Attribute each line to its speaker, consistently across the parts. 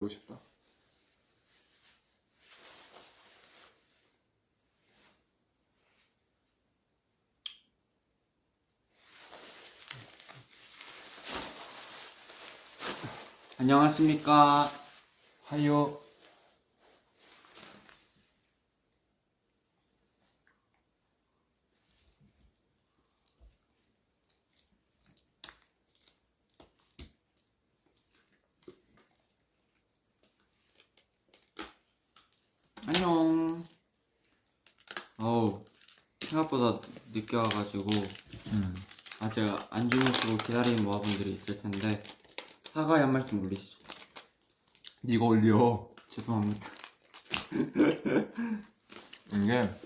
Speaker 1: 보고 싶다.
Speaker 2: 안녕하십니까.
Speaker 1: 하이요.
Speaker 2: 안녕. 어우, 생각보다 늦게 와가지고 아직 안 주무시고 기다리는 모아분들이 있을 텐데 사과의 한 말씀 올리시죠.
Speaker 1: 이거 올려.
Speaker 2: 죄송합니다.
Speaker 1: 이게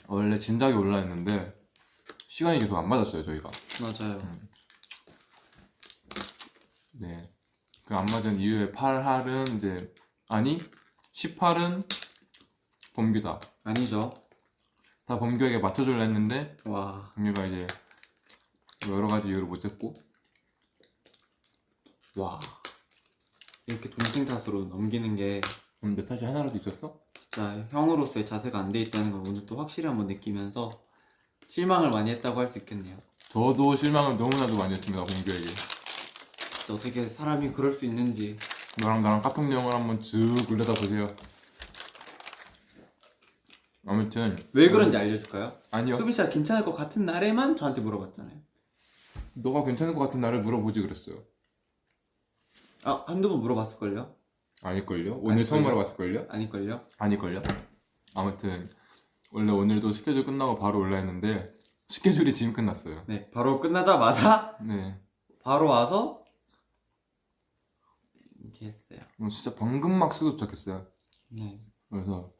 Speaker 1: 원래 진작에 올라 했는데 시간이 계속 안 맞았어요 저희가.
Speaker 2: 맞아요.
Speaker 1: 네. 그 안 맞은 이유에 8할은 이제 아니 18은 범규다.
Speaker 2: 아니죠.
Speaker 1: 다 범규에게 맞춰줄라 했는데
Speaker 2: 와,
Speaker 1: 범규가 이제 뭐 여러 가지 이유로 못했고.
Speaker 2: 와. 이렇게 동생 탓으로 넘기는 게
Speaker 1: 내 탓이 하나라도 있었어?
Speaker 2: 진짜 형으로서의 자세가 안 돼 있다는 걸 오늘 또 확실히 한번 느끼면서 실망을 많이 했다고 할 수 있겠네요.
Speaker 1: 저도 실망을 너무나도 많이 했습니다 범규에게.
Speaker 2: 진짜 어떻게 사람이 그럴 수 있는지.
Speaker 1: 너랑 나랑 카톡 내용을 한번 쭉 올려다 보세요. 아무튼
Speaker 2: 왜 그런지 알려줄까요?
Speaker 1: 아니요.
Speaker 2: 수빈 씨가 괜찮을 것 같은 날에만 저한테 물어봤잖아요.
Speaker 1: 너가 괜찮을 것 같은 날을 물어보지 그랬어요.
Speaker 2: 아, 한두 번 물어봤을걸요?
Speaker 1: 아닐걸요? 오늘 처음
Speaker 2: 아닐걸요?
Speaker 1: 물어봤을걸요?
Speaker 2: 아닐걸요?
Speaker 1: 아닐걸요? 아무튼 원래 오늘도 스케줄 끝나고 바로 올라 했는데 스케줄이 지금 끝났어요.
Speaker 2: 네, 바로 끝나자마자
Speaker 1: 네.
Speaker 2: 바로 와서 이렇게 했어요.
Speaker 1: 진짜 방금 막 숙소 도착했어요.
Speaker 2: 네.
Speaker 1: 그래서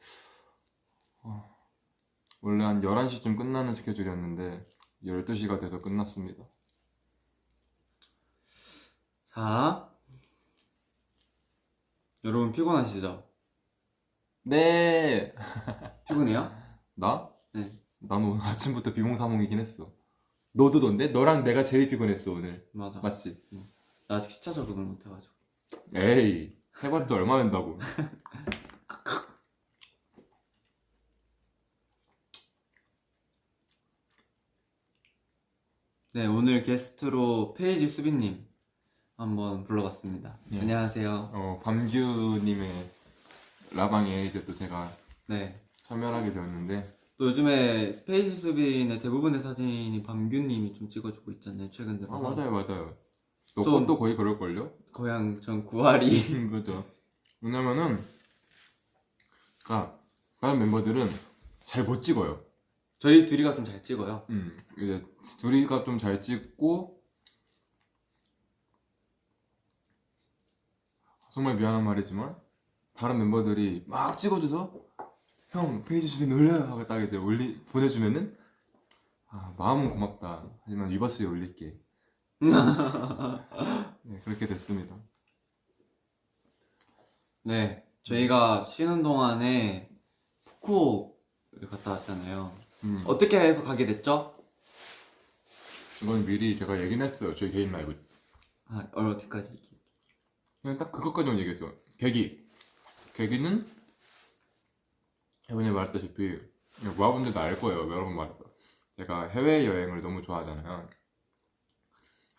Speaker 1: 원래 한 11시쯤 끝나는 스케줄이었는데 12시가 돼서 끝났습니다.
Speaker 2: 자, 여러분 피곤하시죠?
Speaker 1: 네.
Speaker 2: 피곤해요?
Speaker 1: 나?
Speaker 2: 네,
Speaker 1: 난 오늘 아침부터 비몽사몽이긴 했어. 너도던데? 너랑 내가 제일 피곤했어 오늘.
Speaker 2: 맞아.
Speaker 1: 맞지?
Speaker 2: 나 아직 시차 적응을 못해가지고.
Speaker 1: 에이 해봤자 얼마 된다고.
Speaker 2: 네, 오늘 게스트로 페이지 수빈님 한번 불러봤습니다.
Speaker 1: 예.
Speaker 2: 안녕하세요.
Speaker 1: 밤규님의 라방에 이제 또 제가
Speaker 2: 네.
Speaker 1: 참여하게 되었는데
Speaker 2: 또 요즘에 페이지 수빈의 대부분의 사진이 밤규님이 좀 찍어주고 있잖아요, 최근 들어서.
Speaker 1: 맞아요. 너
Speaker 2: 좀-
Speaker 1: 것도 거의 그럴걸요?
Speaker 2: 고향 전 구할이.
Speaker 1: 그죠. 왜냐면은 그니까 다른 멤버들은 잘 못 찍어요.
Speaker 2: 저희 둘이가 좀 잘 찍어요.
Speaker 1: 이제 둘이가 좀 잘 찍고 정말 미안한 말이지만 다른 멤버들이 막 찍어줘서 형 페이지 수빈 올려요 하고 딱 이제 보내주면은 마음은 고맙다 하지만 위버스에 올릴게. 네, 그렇게 됐습니다.
Speaker 2: 네, 저희가 쉬는 동안에 푸꾸옥을 갔다 왔잖아요. 어떻게 해서 가게 됐죠?
Speaker 1: 이건 미리 제가 얘기는 했어요. 저희 개인 라이브.
Speaker 2: 어디까지?
Speaker 1: 그냥 딱 그것까지만 얘기했어요. 계기는 이번에 말했다시피 모아분들도 알 거예요. 여러 번 말했어. 제가 해외여행을 너무 좋아하잖아요.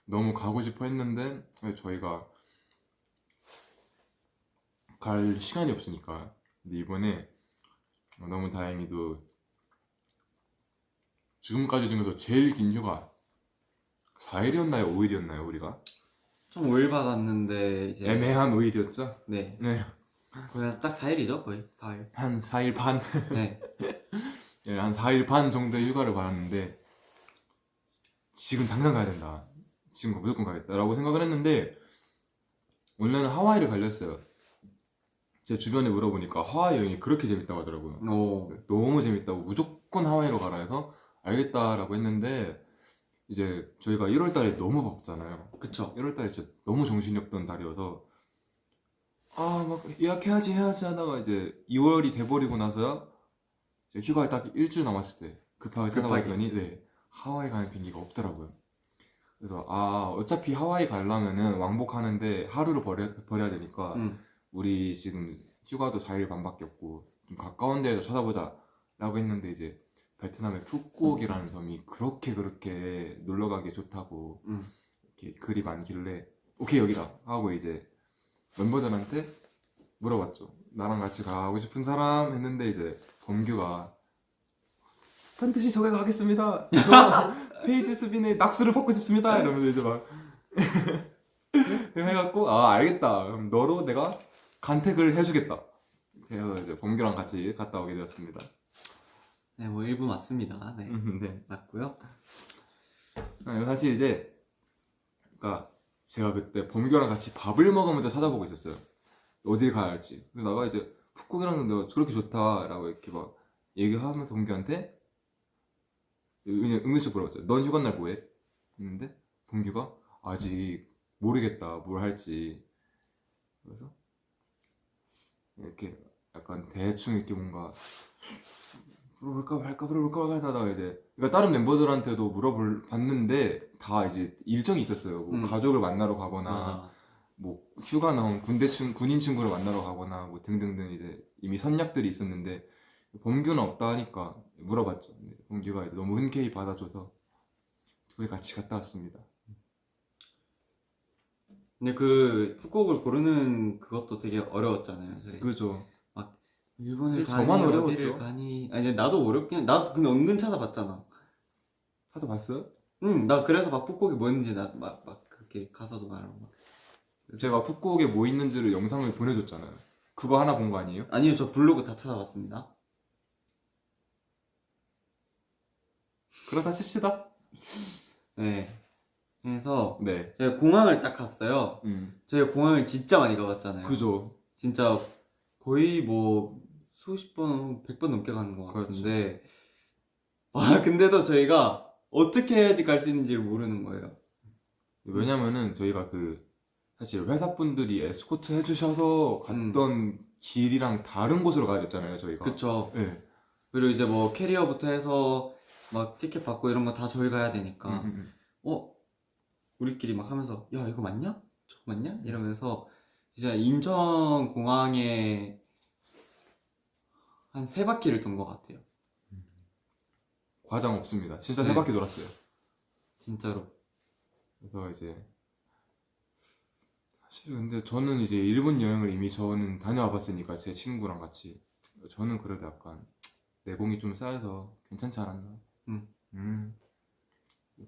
Speaker 1: 너무 가고 싶어 했는데 저희가 갈 시간이 없으니까. 근데 이번에 너무 다행히도 지금까지 중에서 제일 긴 휴가 4일이었나요? 5일이었나요? 우리가?
Speaker 2: 좀 5일 받았는데 이제
Speaker 1: 애매한 5일이었죠?
Speaker 2: 네,
Speaker 1: 네.
Speaker 2: 그냥 딱 4일이죠, 거의 4일.
Speaker 1: 한 4일 반?
Speaker 2: 네,
Speaker 1: 네, 한 4일 반 정도의 휴가를 받았는데 지금 당장 가야 된다. 지금 무조건 가겠다라고 생각을 했는데 원래는 하와이를 가려 했어요. 제 주변에 물어보니까 하와이 여행이 그렇게 재밌다고 하더라고요.
Speaker 2: 오,
Speaker 1: 너무 재밌다고 무조건 하와이로 가라 해서 알겠다라고 했는데 이제 저희가 1월 달에 너무 바빴잖아요.
Speaker 2: 그쵸.
Speaker 1: 1월 달에 진짜 너무 정신이 없던 달이어서 막 예약해야지 해야지 하다가 이제 2월이 돼버리고 나서야 이제 휴가 딱 일주일 남았을 때 급하게
Speaker 2: 급하게.
Speaker 1: 찾아봤더니 네, 하와이 가는 비행기가 없더라고요. 그래서 어차피 하와이 가려면은 왕복하는데 하루를 버려야 되니까 우리 지금 휴가도 4일 반밖에 없고 좀 가까운 데에서 찾아보자 라고 했는데 이제 베트남의 푸꾸옥이라는 섬이 그렇게 놀러 가기 좋다고 이렇게 글이 많길래 오케이 여기다 하고 이제 멤버들한테 물어봤죠. 나랑 같이 가고 싶은 사람 했는데 이제 범규가 반드시 저게 가겠습니다. 저 페이지 수빈의 낙수를 받고 싶습니다. 이러면서 이제 막 해갖고 알겠다. 그럼 너로 내가 간택을 해주겠다. 그래서 이제 범규랑 같이 갔다 오게 되었습니다.
Speaker 2: 네, 뭐 일부 맞습니다. 네,
Speaker 1: 네.
Speaker 2: 맞고요.
Speaker 1: 사실 이제 그러니까 제가 그때 범규랑 같이 밥을 먹으면서 찾아보고 있었어요. 어딜 가야 할지. 그래서 나가 이제 푸꾸옥이라는 데가 저렇게 좋다라고 이렇게 막 얘기하면서 범규한테 은근슬쩍 물어봤죠. 넌 휴가 날 뭐해? 했는데 범규가 아직 모르겠다 뭘 할지. 그래서 이렇게 약간 대충 이렇게 뭔가 물어볼까 하다가 이제 그러니까 다른 멤버들한테도 봤는데 다 이제 일정이 있었어요. 뭐 가족을 만나러 가거나
Speaker 2: 맞아.
Speaker 1: 뭐 휴가 나온 군인 친구를 만나러 가거나 뭐 등등등 이제 이미 선약들이 있었는데 범규는 없다 하니까 물어봤죠. 근데 범규가 이제 너무 흔쾌히 받아줘서 둘이 같이 갔다 왔습니다.
Speaker 2: 근데 그 푸꾸옥을 고르는 그것도 되게 어려웠잖아요. 저희
Speaker 1: 그죠.
Speaker 2: 막 일본을
Speaker 1: 사실
Speaker 2: 가니
Speaker 1: 저만
Speaker 2: 어디를
Speaker 1: 어려웠죠.
Speaker 2: 가니. 아니 나도 어렵긴. 나도 근데 은근 찾아봤잖아.
Speaker 1: 찾아봤어요?
Speaker 2: 응, 나 그래서 막 푸꾸옥이 뭐였는지 나 막 그렇게 가사도 말하고 막.
Speaker 1: 제가 푸꾸옥에 뭐 있는지를 영상을 보내줬잖아요. 그거 하나 본 거 아니에요?
Speaker 2: 아니요, 저 블로그 다 찾아봤습니다.
Speaker 1: 그러다 칩시다.
Speaker 2: 네. 그래서
Speaker 1: 네.
Speaker 2: 제가 공항을 딱 갔어요. 저희가 공항을 진짜 많이 가봤잖아요.
Speaker 1: 그죠.
Speaker 2: 진짜 거의 뭐 수십 번, 100번 넘게 가는 것
Speaker 1: 그렇죠.
Speaker 2: 같은데 와 근데도 저희가 어떻게 해야지 갈 수 있는지를 모르는 거예요.
Speaker 1: 왜냐면은 저희가 그 사실 회사분들이 에스코트 해주셔서 갔던 길이랑 다른 곳으로 가야 됐잖아요, 저희가.
Speaker 2: 그쵸.
Speaker 1: 네.
Speaker 2: 그리고 이제 뭐 캐리어부터 해서 막 티켓 받고 이런 거 다 저희가 해야 되니까 우리끼리 막 하면서 야 이거 맞냐? 저거 맞냐? 이러면서 진짜 인천공항에 한 3바퀴를 돈 것 같아요.
Speaker 1: 과장 없습니다. 진짜
Speaker 2: 네.
Speaker 1: 세 바퀴 돌았어요.
Speaker 2: 진짜로.
Speaker 1: 그래서 이제 사실 근데 저는 이제 일본 여행을 이미 저는 다녀와 봤으니까 제 친구랑 같이 저는 그래도 약간 내공이 좀 쌓여서 괜찮지 않았나.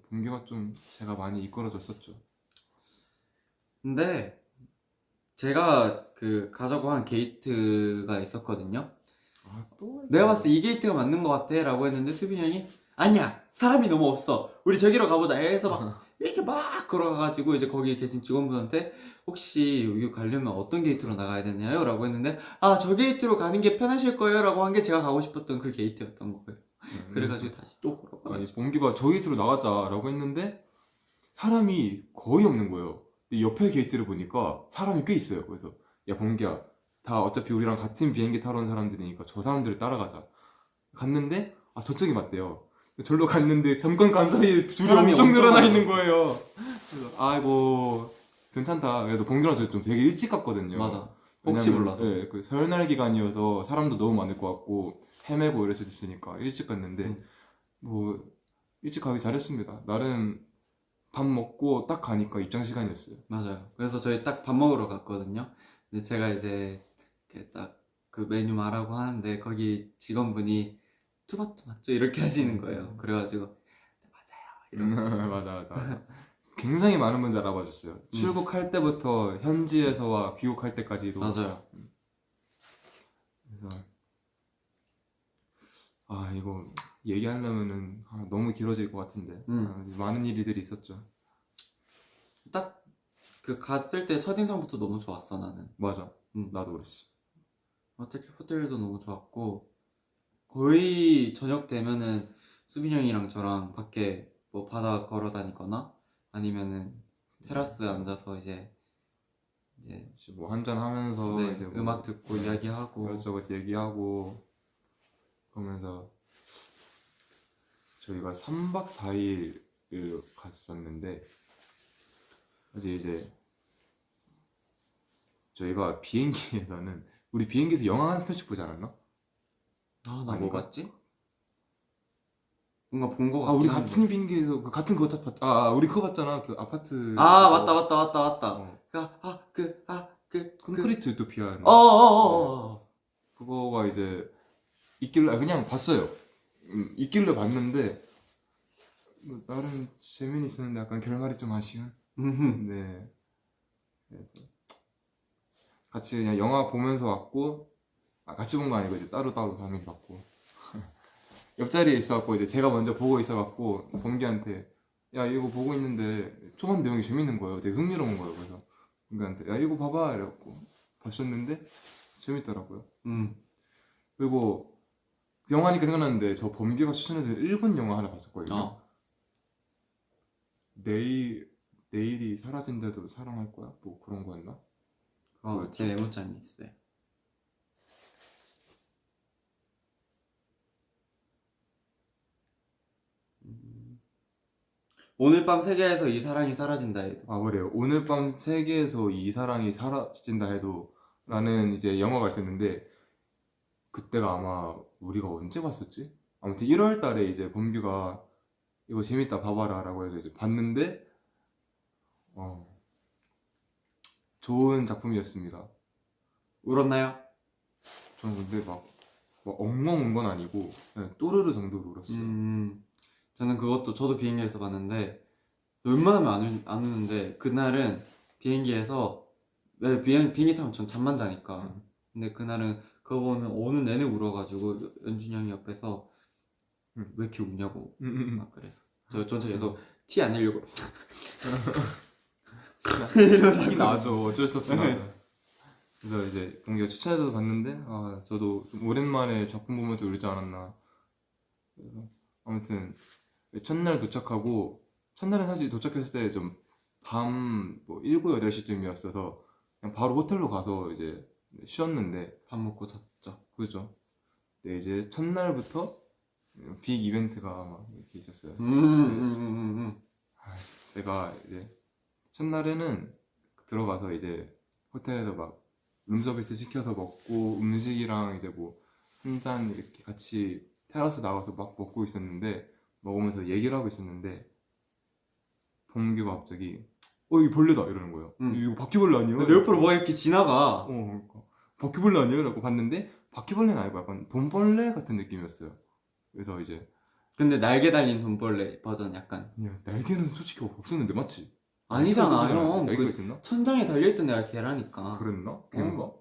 Speaker 1: 범규가 좀 제가 많이 이끌어줬었죠.
Speaker 2: 근데 제가 그 가자고 한 게이트가 있었거든요.
Speaker 1: 또
Speaker 2: 내가 봤을 때 이 게이트가 맞는 것 같아 라고 했는데 수빈이 형이 아니야 사람이 너무 없어 우리 저기로 가보자 해서 막 이렇게 막 걸어가가지고 이제 거기 계신 직원분한테 혹시 여기 가려면 어떤 게이트로 나가야 되나요? 라고 했는데 저 게이트로 가는 게 편하실 거예요 라고 한 게 제가 가고 싶었던 그 게이트였던 거예요. 그래가지고 다시 또 걸어가가지고
Speaker 1: 범규가 저 게이트로 나가자라고 했는데 사람이 거의 없는 거예요. 근데 옆에 게이트를 보니까 사람이 꽤 있어요. 그래서 야 범규야 다 어차피 우리랑 같은 비행기 타러 온 사람들이니까 저 사람들을 따라가자. 갔는데 저쪽이 맞대요. 절로 갔는데 잠깐 간 사이에 줄이
Speaker 2: 사람이
Speaker 1: 엄청
Speaker 2: 엄청
Speaker 1: 늘어나
Speaker 2: 많았어.
Speaker 1: 있는 거예요. 그래서 아이고 괜찮다. 그래도 범규랑 저 좀 되게 일찍 갔거든요.
Speaker 2: 맞아. 혹시
Speaker 1: 왜냐면,
Speaker 2: 몰라서.
Speaker 1: 네, 그 설날 기간이어서 사람도 너무 많을 것 같고 헤매고 이럴 수도 있으니까 일찍 갔는데 뭐 일찍 가기 잘했습니다. 나름 밥 먹고 딱 가니까 입장 시간이었어요.
Speaker 2: 맞아요. 그래서 저희 딱 밥 먹으러 갔거든요. 근데 제가 이제 딱 그 메뉴 말하고 하는데 거기 직원분이 투바투 맞죠? 이렇게 하시는 거예요. 그래가지고 맞아요. 이러고
Speaker 1: 맞아. 굉장히 많은 분들 알아봐 줬어요. 출국할 때부터 현지에서와 귀국할 때까지도.
Speaker 2: 맞아요.
Speaker 1: 그래서 이거 얘기하려면은 너무 길어질 것 같은데 많은 일들이 있었죠.
Speaker 2: 딱 그 갔을 때 첫인상부터 너무 좋았어 나는.
Speaker 1: 맞아. 나도 그랬어.
Speaker 2: 호텔도 너무 좋았고 거의 저녁 되면은 수빈 형이랑 저랑 밖에 뭐 바다 걸어 다니거나 아니면은 테라스 앉아서 이제
Speaker 1: 뭐 한잔 하면서
Speaker 2: 네,
Speaker 1: 이제 뭐
Speaker 2: 음악 듣고 이야기하고
Speaker 1: 이것저것 얘기하고 그러면서 저희가 3박 4일을 갔었는데 이제 저희가 비행기에서는 우리 비행기에서 영화 한 편씩 보지 않았나?
Speaker 2: 아, 나 뭐
Speaker 1: 아닌가?
Speaker 2: 봤지? 뭔가 본 거
Speaker 1: 아
Speaker 2: 같긴
Speaker 1: 우리
Speaker 2: 한데.
Speaker 1: 같은 비행기에서 그 같은 그거 봤 우리 그거 봤잖아 그 아파트
Speaker 2: 아,
Speaker 1: 그거.
Speaker 2: 맞다.
Speaker 1: 어. 콘크리트 유토피아
Speaker 2: 어어어어.
Speaker 1: 그거가 이제 있길래 그냥 봤어요. 있길래 봤는데 뭐 나름 재미는 있었는데 약간 결말이 좀 아쉬운. 네. 그래서 같이 그냥 영화 보면서 왔고 같이 본 거 아니고 이제 따로 당연히 봤고 옆자리에 있어갖고 이제 제가 먼저 보고 있어갖고 범기한테 야 이거 보고 있는데 초반 내용이 재밌는 거예요. 되게 흥미로운 거예요. 그래서 범기한테 야 이거 봐봐 이래갖고 봤었는데 재밌더라고요. 그리고 그 영화니까 생각났는데 저 범기가 추천해준 일본 영화 하나 봤었거든요.
Speaker 2: 어.
Speaker 1: 내일이 사라진대도 사랑할 거야? 뭐 그런 거였나?
Speaker 2: 그거 제 메모장에 있어요. 오늘 밤 세계에서 이 사랑이 사라진다 해도.
Speaker 1: 아 그래요. 오늘 밤 세계에서 이 사랑이 사라진다 해도 라는 이제 영화가 있었는데 그때가 아마 우리가 언제 봤었지? 아무튼 1월 달에 이제 범규가 이거 재밌다 봐봐라 라고 해서 이제 봤는데 좋은 작품이었습니다.
Speaker 2: 울었나요?
Speaker 1: 저는 근데 막 엉엉 운 건 아니고 그냥 또르르 정도로 울었어요.
Speaker 2: 저는 그것도 저도 비행기에서 봤는데 웬만하면 안 우는데 그날은 비행기에서 왜 비행기 타면 전 잠만 자니까. 근데 그날은 그거 오는 내내 울어가지고 연준이 형이 옆에서 왜 이렇게 우냐고 막 그랬었어. 저 전체 계속 티 안 내려고
Speaker 1: 티 나죠. 어쩔 수 없이 나요. 그래서 이제 범규가 추천해줘서 봤는데 저도 좀 오랜만에 작품 보면서 울지 않았나. 그래서 아무튼 첫날 도착하고 첫날은 사실 도착했을 때 좀 밤 뭐 7, 8시쯤이었어서 그냥 바로 호텔로 가서 이제 쉬었는데
Speaker 2: 밥 먹고 잤죠.
Speaker 1: 그죠. 네, 이제 첫날부터 빅 이벤트가 막 이렇게 있었어요. 제가 이제 첫날에는 들어가서 이제 호텔에서 막 룸서비스 시켜서 먹고 음식이랑 이제 뭐 한 잔 이렇게 같이 테라스 나가서 막 먹고 있었는데 먹으면서 얘기를 하고 있었는데 범규가 갑자기 이거 벌레다 이러는 거예요. 이거 바퀴벌레 아니에요?
Speaker 2: 내 옆으로 뭐 이렇게 지나가.
Speaker 1: 그러니까 바퀴벌레 아니에요? 라고 봤는데 바퀴벌레는 아니고 약간 돈벌레 같은 느낌이었어요. 그래서 이제
Speaker 2: 근데 날개 달린 돈벌레 버전 약간.
Speaker 1: 야, 날개는 솔직히 없었는데 맞지?
Speaker 2: 아니잖아 형.
Speaker 1: 날개가
Speaker 2: 그
Speaker 1: 있었나?
Speaker 2: 천장에 달려있던 애가 걔라니까.
Speaker 1: 그랬나? 걔인가?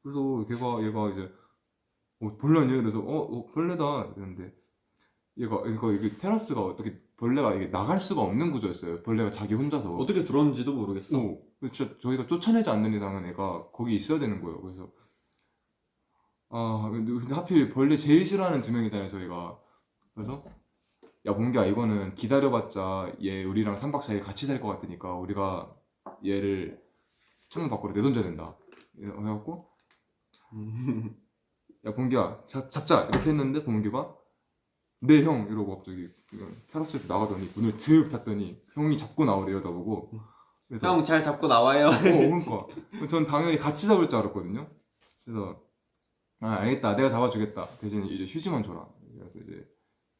Speaker 1: 그래서 얘가 이제 벌레 아니에요? 그래서 벌레다 이랬는데 얘가 이게 테라스가 어떻게 벌레가 이게 나갈 수가 없는 구조였어요. 벌레가 자기 혼자서
Speaker 2: 어떻게 들어왔는지도 모르겠어.
Speaker 1: 진짜 저희가 쫓아내지 않는 이상은 애가 거기 있어야 되는 거예요. 그래서 근데 하필 벌레 제일 싫어하는 두 명이잖아요 저희가. 그래서 야 봉기야 이거는 기다려봤자 얘 우리랑 3박 4일 같이 살 것 같으니까 우리가 얘를 창문 밖으로 내던져야 된다. 그래갖고 야 봉기야 잡자 이렇게 했는데 봉기가 네 형 이러고 갑자기 테라스에서 나가더니 문을 슥 닫더니 형이 잡고 나오래요 나보고.
Speaker 2: 형 잘 잡고 나와요.
Speaker 1: 그러니까 전 당연히 같이 잡을 줄 알았거든요. 그래서 알겠다 내가 잡아주겠다 대신 이제 휴지만 줘라. 그래서 이제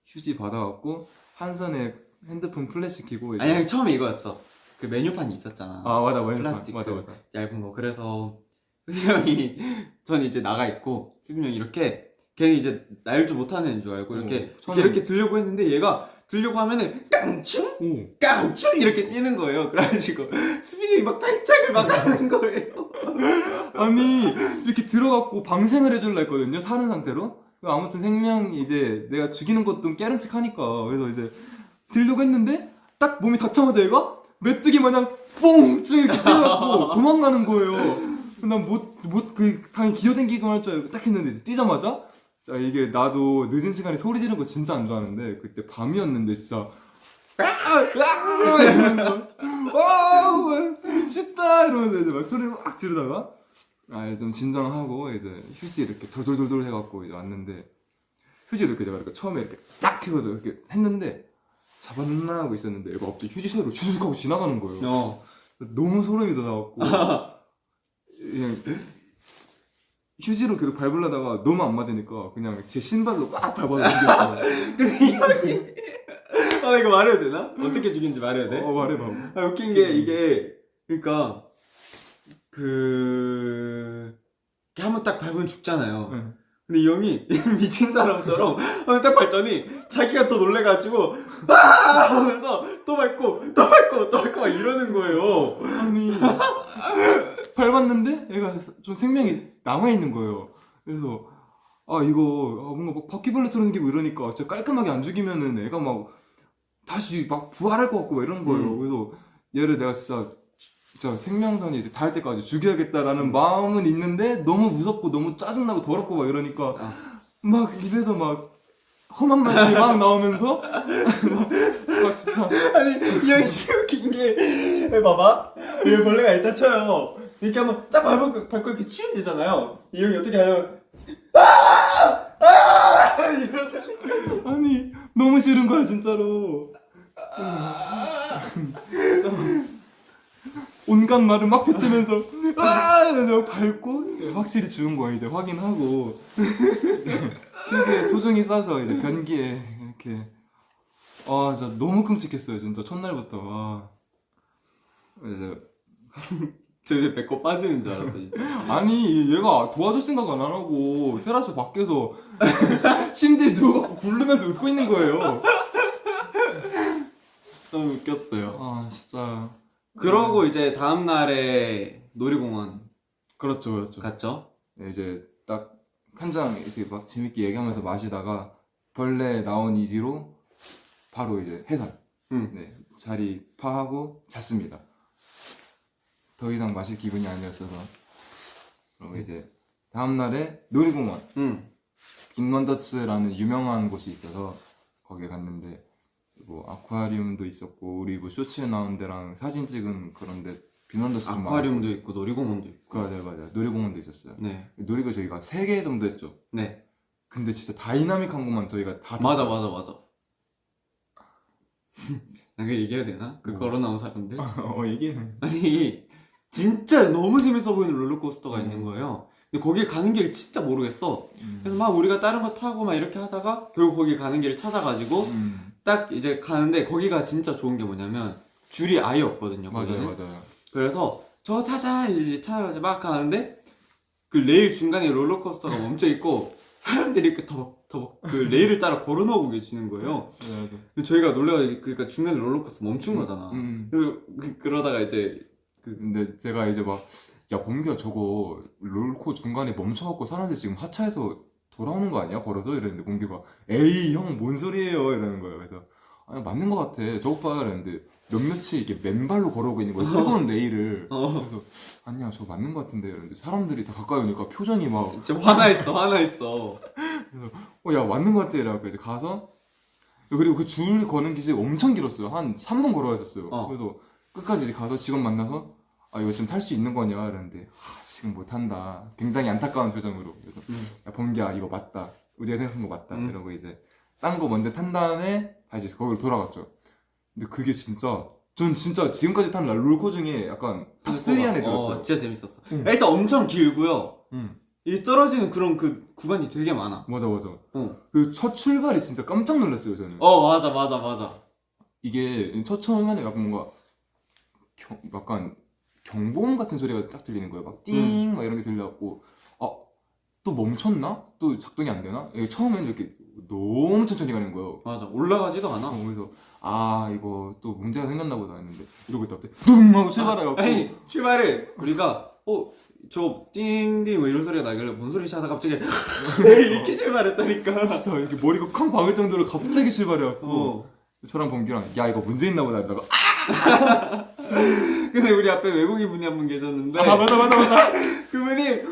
Speaker 1: 휴지 받아갖고 한 손에 핸드폰 플래시 켜고 이제
Speaker 2: 아니 형 처음에 이거였어. 그 메뉴판이 있었잖아.
Speaker 1: 맞아
Speaker 2: 플라스틱
Speaker 1: 맞아
Speaker 2: 얇은 거. 그래서 수빈 형이 전 이제 나가 있고 수빈 형이 이렇게 걔는 이제 날 줄 못하는 애인 줄 알고 이렇게 이렇게 들려고 했는데 얘가 들려고 하면은 깡충 깡충 이렇게 뛰는 거예요. 그래가지고 수빈 형이 막 발작을 막 하는 거예요.
Speaker 1: 아니 이렇게 들어갖고 방생을 해줄라 했거든요 사는 상태로. 아무튼 생명 이제 내가 죽이는 것도 깨름칙하니까 그래서 이제 들려고 했는데 딱 몸이 닿자마자 얘가 메뚜기 마냥 뽕쭉 이렇게 뛰어갖고 도망가는 거예요. 난 당연히 기어댕기고 할 줄 알고 딱 했는데 이제 뛰자마자 자 이게 나도 늦은 시간에 소리 지르는 거 진짜 안 좋아하는데 그때 밤이었는데 진짜 이러면서 미쳤다 이러면서 이제 막 소리를 막 지르다가 좀 진정하고 이제 휴지 이렇게 돌돌돌돌 해갖고 이제 왔는데 휴지를 이렇게 제가 이렇게 처음에 이렇게 딱 해서 이렇게 했는데 잡았나 하고 있었는데 얘가 갑자기 휴지 사이로 슉 하고 지나가는 거예요. 너무 소름이 돋아갖고 그냥 휴지로 계속 밟으려다가 너무 안 맞으니까 그냥 제 신발로 꽉 밟아서 죽였어요.
Speaker 2: 근데 이 형이 아 이거 말해도 되나? 어떻게 죽인지 말해야 돼?
Speaker 1: 말해봐.
Speaker 2: 아, 웃긴 게 이게 그러니까 이렇게 한번 딱 밟으면 죽잖아요.
Speaker 1: 응.
Speaker 2: 근데 이 형이 미친 사람처럼 한번 딱 밟더니 자기가 더 놀래가지고 아 하면서 또 밟고 또 밟고 또 밟고 막 이러는 거예요.
Speaker 1: 아니 밟았는데 얘가 좀 생명이 남아있는 거예요. 그래서 아 이거 뭔가 막 바퀴벌레처럼 생기고 이러니까 진짜 깔끔하게 안 죽이면은 애가 막 다시 막 부활할 것 같고 막 이런 거예요. 그래서 얘를 내가 진짜 생명선이 이제 닿을 때까지 죽여야겠다라는 마음은 있는데 너무 무섭고 너무 짜증나고 더럽고 막 이러니까 막 입에서 막 험한 말이 막 나오면서 막 진짜
Speaker 2: 아니 이 형이 진짜 웃긴 게 봐봐 여기 벌레가 있다 쳐요. 이렇게 한번 딱 밟고 이렇게 치우면 되잖아요. 이 형이 어떻게 하냐면 이러다니까
Speaker 1: 아니 너무 싫은 거야 진짜로. 진짜 온갖 말을 막 뱉으면서 이러면서 밟고 확실히 죽은 거야 이제 확인하고 휴지에 소중히 싸서 이제 변기에 이렇게 진짜 너무 끔찍했어요 진짜 첫날부터. 이제
Speaker 2: 저 이제 배꼽 빠지는 줄 알았어 진짜.
Speaker 1: 아니 얘가 도와줄 생각 안 하고 테라스 밖에서 침대에 누워갖고 굴르면서 웃고 있는 거예요.
Speaker 2: 너무 웃겼어요.
Speaker 1: 아 진짜.
Speaker 2: 그러고 이제 다음 날에 놀이공원
Speaker 1: 그렇죠.
Speaker 2: 갔죠.
Speaker 1: 네, 이제 딱 한 잔 이렇게 막 재밌게 얘기하면서 마시다가 벌레 나온 이지로 바로 이제 해산. 네, 자리 파하고 잤습니다. 더 이상 마실 기분이 아니었어서. 그리고 이제 다음 날에 놀이공원 빅먼더스라는 유명한 곳이 있어서 거기에 갔는데 뭐 아쿠아리움도 있었고 우리 뭐 쇼츠에 나온 데랑 사진 찍은 그런데 빅먼더스 좀
Speaker 2: 아쿠아리움도 있고 놀이공원도 있고.
Speaker 1: 맞아요. 놀이공원도 있었어요.
Speaker 2: 네.
Speaker 1: 놀이가 저희가 3개 정도 했죠.
Speaker 2: 네.
Speaker 1: 근데 진짜 다이나믹한 것만 저희가 다
Speaker 2: 맞아. 나 그거 얘기해야 되나? 그 걸어 나온 사람들?
Speaker 1: 얘기해.
Speaker 2: 아니 진짜 너무 재밌어 보이는 롤러코스터가 있는 거예요. 근데 거길 가는 길을 진짜 모르겠어. 그래서 막 우리가 다른 거 타고 막 이렇게 하다가 결국 거기 가는 길을 찾아가지고 딱 이제 가는데 거기가 진짜 좋은 게 뭐냐면 줄이 아예 없거든요. 거기는.
Speaker 1: 맞아요.
Speaker 2: 그래서 저 타자 이제 차 막 가는데 그 레일 중간에 롤러코스터가 멈춰 있고 사람들이 이렇게 더벅더벅 그 레일을 따라 걸어나오고 계시는 거예요.
Speaker 1: 네.
Speaker 2: 저희가 놀래가지고 그러니까 중간에 롤러코스터 멈춘 거잖아. 그래서 그러다가 이제
Speaker 1: 근데 제가 이제 막 야 범규야 저거 롤코 중간에 멈춰갖고 사람들 지금 하차해서 돌아오는 거 아니야? 걸어서? 이랬는데 범규가 에이 형 뭔 소리예요? 이러는 거예요. 그래서 아니 맞는 거 같아 저거 봐 이랬는데 몇몇이 이렇게 맨발로 걸어오고 있는 거야 뜨거운 레일을. 그래서 아니야 저거 맞는 거 같은데 이랬는데 사람들이 다 가까이 오니까 표정이 막
Speaker 2: 진짜 화나 있어.
Speaker 1: 그래서 야 맞는 거 같아 이래갖고 이제 가서 그리고 그 줄 거는 길이 엄청 길었어요. 한 3분 걸어야 했었어요. 그래서 끝까지 이제 가서 직원 만나서 이거 지금 탈 수 있는 거냐 이랬는데 지금 못 한다. 굉장히 안타까운 표정으로. 그래서 야 범기야 이거 맞다. 우리가 생각한 거 맞다. 이러고 이제 딴 거 먼저 탄 다음에 다시 거기로 돌아갔죠. 근데 그게 진짜 전 진짜 지금까지 탄 롤코 중에 약간 탑3 안에 들었어요.
Speaker 2: 진짜 재밌었어. 일단 엄청 길고요. 이 떨어지는 그런 그 구간이 되게 많아.
Speaker 1: 맞아. 그 첫 출발이 진짜 깜짝 놀랐어요 저는.
Speaker 2: 맞아.
Speaker 1: 이게 첫 처음에는 약간 뭔가 약간 경보음 같은 소리가 딱 들리는 거예요. 막 띵 막 이런 게 들려갖고 또 멈췄나? 또 작동이 안 되나? 처음에는 이렇게 너무 천천히 가는 거예요.
Speaker 2: 맞아. 올라가지도 않아.
Speaker 1: 그래서 이거 또 문제가 생겼나 보다 했는데 이러고 있다 갑자기 둥 하고 출발해갖고
Speaker 2: 아니 출발을 우리가 저 띵띵 뭐 이런 소리가 나길래 뭔 소리지 하다가 갑자기 이렇게 출발했다니까.
Speaker 1: 진짜 이렇게 머리가 쾅 박을 정도로 갑자기 출발해갖고 저랑 범규랑 야 이거 문제 있나 보다 이러다가
Speaker 2: 근데 우리 앞에 외국인 분이 한 분 계셨는데
Speaker 1: 맞아
Speaker 2: 그분이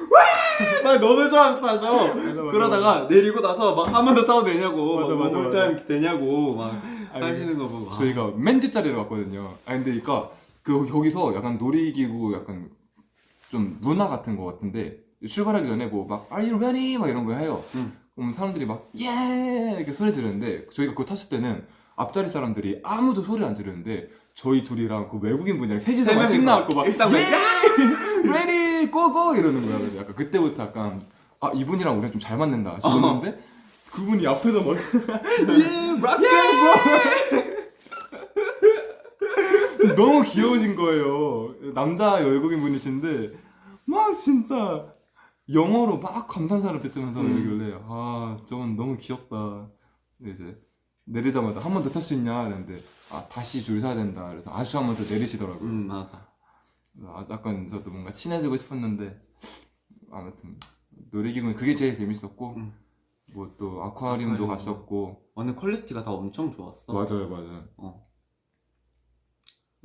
Speaker 2: 막 너무 좋아하셔. 그러다가 내리고 나서 막 한 번 더 타도 되냐고 맞아. 되냐고 막 하시는 거 보고
Speaker 1: 저희가 맨 뒷자리를 갔거든요. 근데 그러니까 거기서 약간 놀이기구 약간 좀 문화 같은 거 같은데 출발하기 전에 뭐 막 Are you ready? 막 이런 거 해요. 그럼 사람들이 막 예! 이렇게 소리 지르는데 저희가 그거 탔을 때는 앞자리 사람들이 아무도 소리를 안 지르는데 저희 둘이랑 그 외국인 분이랑 셋이서
Speaker 2: 세
Speaker 1: 막
Speaker 2: 명이서
Speaker 1: 신나갖고 막
Speaker 2: 일단 막
Speaker 1: 레디 고고 이러는 거야. 그래서 약간 그때부터 약간 아 이분이랑 우리랑 좀 잘 맞는다 싶었는데 그분이 앞에서 막 너무 귀여우신 거예요. 남자 외국인 분이신데 막 진짜 영어로 막 감탄사를 뱉으면서 이러길래 아 저건 너무 귀엽다. 이제 내리자마자 한 번 더 탈 수 있냐 이랬는데 아 다시 줄 서야 된다. 그래서 아주 한 번 더 내리시더라고요.
Speaker 2: 맞아.
Speaker 1: 아, 약간 저도 뭔가 친해지고 싶었는데 아무튼 놀이기구는 그게 제일 재밌었고 뭐 또 아쿠아리움도
Speaker 2: 아쿠아리움도.
Speaker 1: 갔었고
Speaker 2: 오늘 퀄리티가 다 엄청 좋았어.
Speaker 1: 맞아요.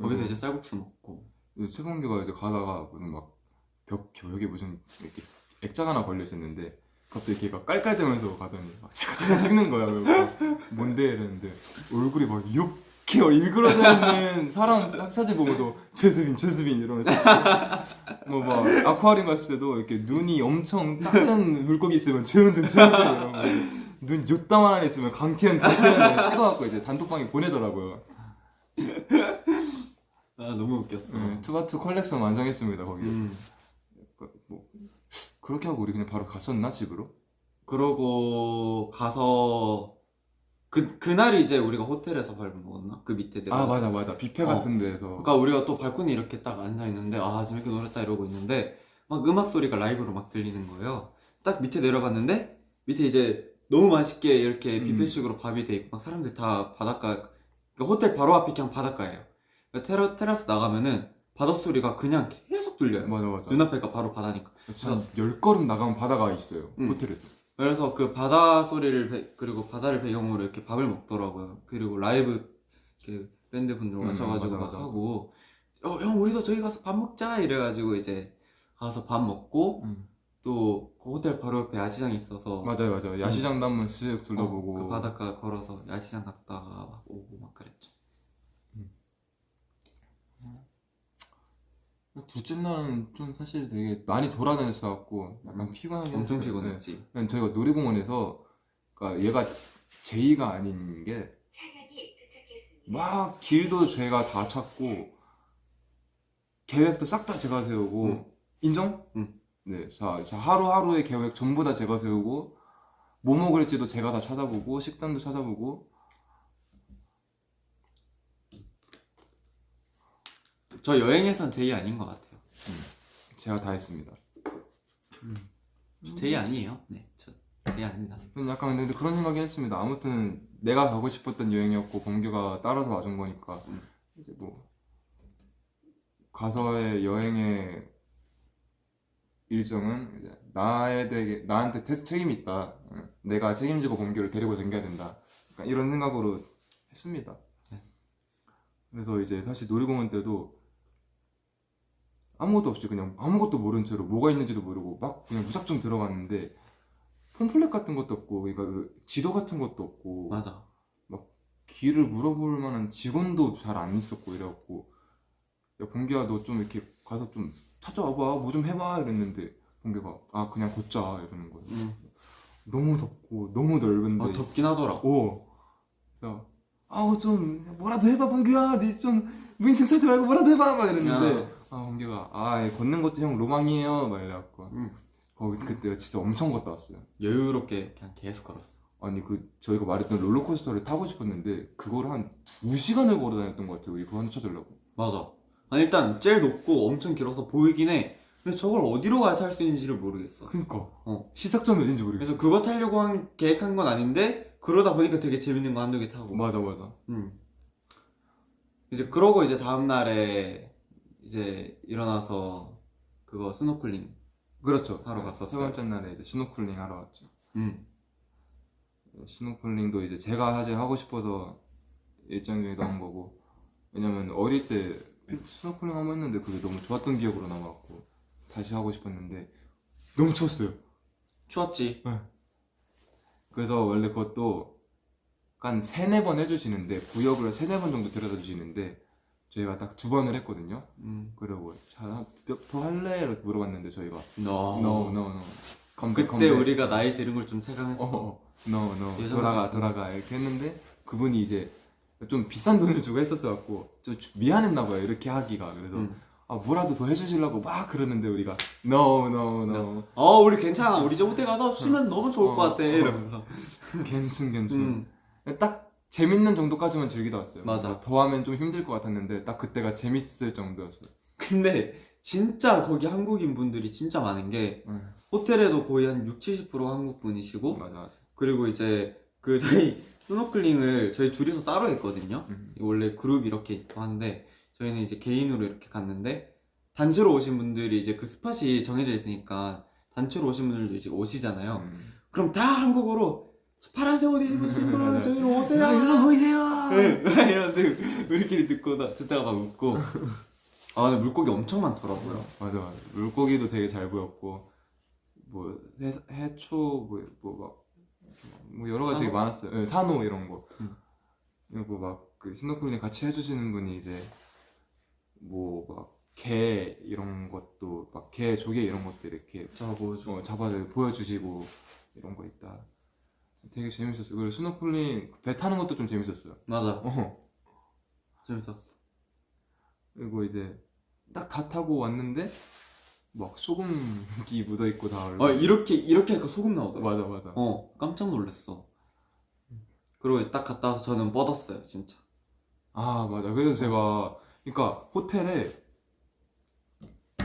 Speaker 2: 거기서 이제 쌀국수 먹고.
Speaker 1: 최범규가 이제 가다가 무슨 막 벽에 무슨 이렇게 액자가 하나 걸려 있었는데 갑자기 걔가 깔깔대면서 가더니 막 제가 찍는 거야. 그래서 뭔데 이랬는데 얼굴이 막 이렇게 일그러져 있는 사람 사진 보고도 최수빈 이러면서 뭐 막 아쿠아리움 갔을 때도 이렇게 눈이 엄청 작은 물고기 있으면 최은준 이러고 눈 요따만한 애 있으면 강태현 찍어갖고 이제 단톡방에 보내더라고요.
Speaker 2: 아 너무 웃겼어.
Speaker 1: 투바투 컬렉션 완성했습니다 거기. 뭐 그렇게 하고 우리 그냥 바로 갔었나 집으로?
Speaker 2: 그러고 가서 그날이 이제 우리가 호텔에서 밥을 먹었나? 그 밑에
Speaker 1: 아
Speaker 2: 내려가서.
Speaker 1: 맞아 뷔페 같은 데서.
Speaker 2: 그러니까 우리가 또 발코니 이렇게 딱 앉아 있는데 아 재밌게 놀았다 이러고 있는데 막 음악 소리가 라이브로 막 들리는 거예요. 딱 밑에 내려갔는데 밑에 이제 너무 맛있게 이렇게 뷔페식으로 밥이 돼 있고 막 사람들 다 바닷가 그러니까 호텔 바로 앞이 그냥 바닷가예요. 그러니까 테라스 나가면은 바다 소리가 그냥 계속 들려요.
Speaker 1: 맞아.
Speaker 2: 눈앞에가 바로 바다니까.
Speaker 1: 진짜 10걸음 나가면 바다가 있어요 호텔에서.
Speaker 2: 그래서 그 바다 소리를 그리고 바다를 배경으로 이렇게 밥을 먹더라고요. 그리고 라이브 그 밴드 분들 오셔가지고 막
Speaker 1: 맞아.
Speaker 2: 하고 형 우리도 저기 가서 밥 먹자 이래가지고 이제 가서 밥 먹고 또 그 호텔 바로 옆에 야시장이 있어서
Speaker 1: 맞아요 야시장도 한번 쓱 둘러보고.
Speaker 2: 그 바닷가 걸어서 야시장 갔다가 막 오고 막 그랬죠.
Speaker 1: 둘째 날은 좀 사실 되게 많이 돌아다녔어갖고 약간 피곤하긴
Speaker 2: 엄청
Speaker 1: 했어요.
Speaker 2: 피곤했지.
Speaker 1: 네. 저희가 놀이공원에서 그러니까 얘가 제이가 아닌 게 막 길도 제가 다 찾고 계획도 싹 다 제가 세우고 인정? 네, 자 하루하루의 계획 전부 다 제가 세우고 뭐 먹을지도 제가 다 찾아보고 식단도 찾아보고.
Speaker 2: 저 여행에선 제이 아닌 것 같아요.
Speaker 1: 제가 다 했습니다.
Speaker 2: 저 제이 아니에요. 네, 저 제이 아닙니다.
Speaker 1: 저는 약간 근데 그런 생각이 했습니다. 아무튼 내가 가고 싶었던 여행이었고 범규가 따라서 와준 거니까 이제 뭐 가서의 여행의 일정은 이제 나한테 책임이 있다. 내가 책임지고 범규를 데리고 다녀야 된다. 약간 이런 생각으로 했습니다. 그래서 이제 사실 놀이공원 때도 아무것도 없이 그냥 아무것도 모른 채로 뭐가 있는지도 모르고 막 그냥 무작정 들어갔는데 폼플렛 같은 것도 없고 그러니까 그 지도 같은 것도 없고
Speaker 2: 맞아.
Speaker 1: 막 길을 물어볼 만한 직원도 잘 안 있었고 이래갖고 야 범규야 너 좀 이렇게 가서 좀 찾아와봐 뭐 좀 해봐 이랬는데 범규가 아 그냥 걷자 이러는 거예요. 너무 덥고 너무 넓은데
Speaker 2: 덥긴 하더라.
Speaker 1: 그래서 아우 좀 뭐라도 해봐 범규야 니 좀 무인승 사지 말고 뭐라도 해봐 막 이랬는데 범규가 아 걷는 것도 형 로망이에요 막 이래갖고 거기 그때 진짜 엄청 걷다 왔어요.
Speaker 2: 여유롭게 그냥 계속 걸었어.
Speaker 1: 아니 그 저희가 말했던 롤러코스터를 타고 싶었는데 그걸 한 2시간을 걸어 다녔던 것 같아요. 우리 그거 하나 찾으려고.
Speaker 2: 맞아. 아니, 일단 제일 높고 엄청 길어서 보이긴 해. 근데 저걸 어디로 가야 탈 수 있는지를 모르겠어.
Speaker 1: 그니까 시작점이 어딘지 모르겠어.
Speaker 2: 그래서 그거 타려고 계획한 건 아닌데 그러다 보니까 되게 재밌는 거 한두 개 타고.
Speaker 1: 맞아.
Speaker 2: 이제 그러고 이제 다음 날에 이제 일어나서 그거 스노클링
Speaker 1: 그렇죠.
Speaker 2: 하러 갔었어요.
Speaker 1: 세 번째 날에 이제 스노클링 하러 왔죠. 스노클링도 이제 제가 사실 하고 싶어서 일정 중에 넣은 거고 왜냐면 어릴 때 스노클링 한번 했는데 그게 너무 좋았던 기억으로 남아갖고 다시 하고 싶었는데 너무 추웠어요.
Speaker 2: 추웠지.
Speaker 1: 그래서 원래 그것도 한 3-4번 해주시는데 구역을 3-4번 정도 데려다 주시는데 저희가 딱 2번을 했거든요. 그리고 더 할래? 이렇게 물어봤는데 저희가 No.
Speaker 2: 그때 우리가 나이 들은 걸 좀 체감했어.
Speaker 1: No. 돌아가 이렇게 했는데 그분이 이제 좀 비싼 돈을 주고 했었어갖고 좀 미안했나 봐요 이렇게 하기가. 그래서 아 뭐라도 더 해주시려고 막 그러는데 우리가 no no no
Speaker 2: 우리 괜찮아. 우리 이제 호텔 가서 쉬면 너무 좋을 것 같아. 이러면서.
Speaker 1: 괜찮 딱 재밌는 정도까지만 즐기다 왔어요.
Speaker 2: 맞아.
Speaker 1: 뭔가 더 하면 좀 힘들 것 같았는데 딱 그때가 재밌을 정도였어요.
Speaker 2: 근데 진짜 거기 한국인 분들이 진짜 많은 게 호텔에도 거의 한 60-70% 한국 분이시고
Speaker 1: 맞아.
Speaker 2: 그리고 이제 그 저희 스노클링을 저희 둘이서 따로 했거든요. 원래 그룹 이렇게 있고 하는데 저희는 이제 개인으로 이렇게 갔는데 단체로 오신 분들이 이제 그 스팟이 정해져 있으니까 단체로 오신 분들도 이제 오시잖아요. 그럼 다 한국어로 파란색 옷 입으신 분 저희로 오세요.
Speaker 1: 일로 보이세요.
Speaker 2: 네, 이런데 우리끼리 듣다가 막 웃고. 아 근데 물고기 엄청 많더라고요.
Speaker 1: 맞아. 물고기도 되게 잘 보였고 뭐 해초 뭐 여러 가지 되게
Speaker 2: 산호?
Speaker 1: 많았어요. 네, 산호 이런 거. 그리고 막 그 스노클링 같이 해주시는 분이 이제 뭐 막 개 이런 것도 막 개 조개 이런 것도 이렇게 잡아서 보여주시고 이런 거 있다. 되게 재밌었어요. 그리고 스노클링 배 타는 것도 좀 재밌었어요.
Speaker 2: 맞아. 재밌었어.
Speaker 1: 그리고 이제 딱 다 타고 왔는데 막 소금기 묻어 있고 다.
Speaker 2: 이렇게 하니까 소금 나오더라고.
Speaker 1: 맞아.
Speaker 2: 깜짝 놀랐어. 그리고 이제 딱 갔다 와서 저는 뻗었어요, 진짜.
Speaker 1: 아 맞아. 그래서 제가 그러니까 호텔에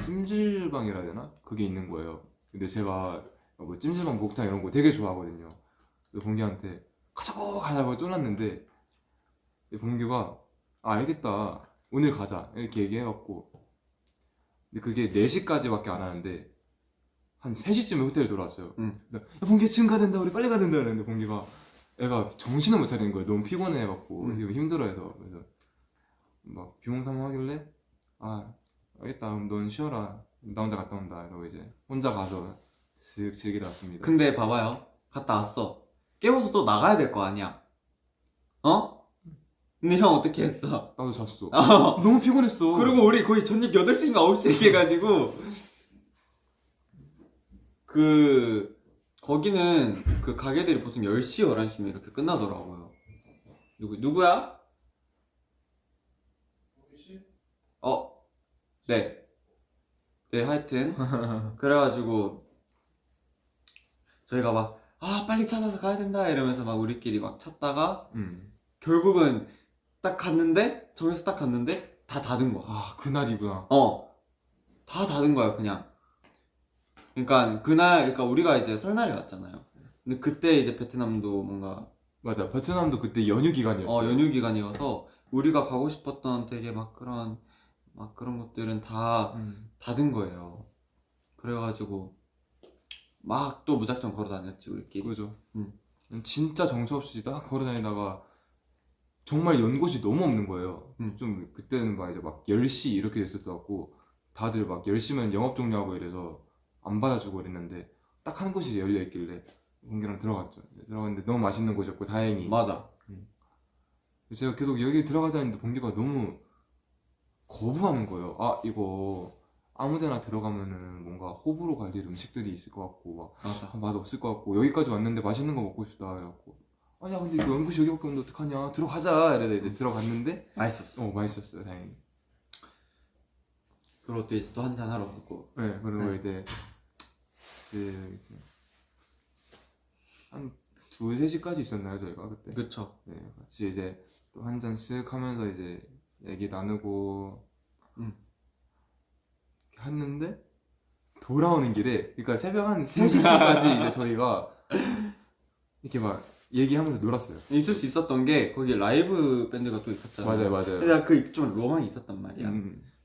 Speaker 1: 찜질방이라 해야 되나? 그게 있는 거예요. 근데 제가 뭐 찜질방 목욕탕 이런 거 되게 좋아하거든요. 그래서 봉규한테 가자고 쫄랐는데 봉규가 아 알겠다 오늘 가자 이렇게 얘기해갖고 근데 그게 4시까지밖에 안 하는데 한 3시쯤에 호텔에 돌아왔어요. 야 봉규 지금 가야 된다 우리 빨리 가야 된다 그랬는데 봉규가 애가 정신을 못 차리는 거예요. 너무 피곤해갖고 힘들어해서. 그래서 막 비몽사몽 하길래 아 알겠다 그럼 넌 쉬어라 나 혼자 갔다 온다 이러고 이제 혼자 가서 슥 즐기다 왔습니다.
Speaker 2: 근데 봐봐요. 갔다 왔어. 깨워서 또 나가야 될 거 아니야. 근데 형 어떻게 했어?
Speaker 1: 나도 잤어. 너무 피곤했어.
Speaker 2: 그리고 우리 거의 저녁 8시인가 9시에 얘기해가지고 거기는 그 가게들이 보통 10시, 11시면 이렇게 끝나더라고요. 누구야? 네, 하여튼 그래가지고 저희가 막 빨리 찾아서 가야 된다 이러면서 막 우리끼리 막 찾다가 결국은 정해서 딱 갔는데 다 닫은 거야.
Speaker 1: 아 그날이구나.
Speaker 2: 다 닫은 거야 그냥. 그러니까 우리가 이제 설날에 갔잖아요. 근데 그때 이제 베트남도 뭔가
Speaker 1: 맞아 베트남도 그때 연휴 기간이었어.
Speaker 2: 연휴 기간이어서 우리가 가고 싶었던 되게 막 그런 것들은 다 닫은 거예요. 그래가지고 막 또 무작정 걸어 다녔지 우리끼리.
Speaker 1: 그죠. 진짜 정처 없이 딱 걸어 다니다가 정말 연곳이 너무 없는 거예요. 좀 그때는 막 이제 막 10시 이렇게 됐었고 다들 막 10시면 영업 종료하고 이래서 안 받아주고 그랬는데 딱 한 곳이 열려 있길래 공기랑 들어갔죠. 들어갔는데 너무 맛있는 곳이었고 다행히.
Speaker 2: 맞아.
Speaker 1: 제가 계속 여기 들어가자 했는데 봉기가 너무 거부하는 거예요. 아 이거 아무데나 들어가면은 뭔가 호불호 갈릴 음식들이 있을 것 같고
Speaker 2: 맞아.
Speaker 1: 맛 없을 것 같고 여기까지 왔는데 맛있는 거 먹고 싶다 이래갖고 아니야 근데 이거 연구시 여기밖에 없는데 어떡하냐 들어가자 이래서 이제 들어갔는데
Speaker 2: 맛있었어.
Speaker 1: 맛있었어요 다행히.
Speaker 2: 그리고 또 이제 또 한잔 하러 가고.
Speaker 1: 네 그리고 이제 한 2-3시까지 있었나요 저희가 그때?
Speaker 2: 그쵸.
Speaker 1: 네 같이 이제 또 한 잔 쓱 하면서 이제 얘기 나누고 이렇게 했는데 돌아오는 길에 그러니까 새벽 한 3시까지 이제 저희가 이렇게 막 얘기하면서 놀았어요.
Speaker 2: 있을 수 있었던 게 거기 라이브 밴드가 또 있었잖아요.
Speaker 1: 맞아요.
Speaker 2: 근데 그 좀 로망이 있었단 말이야.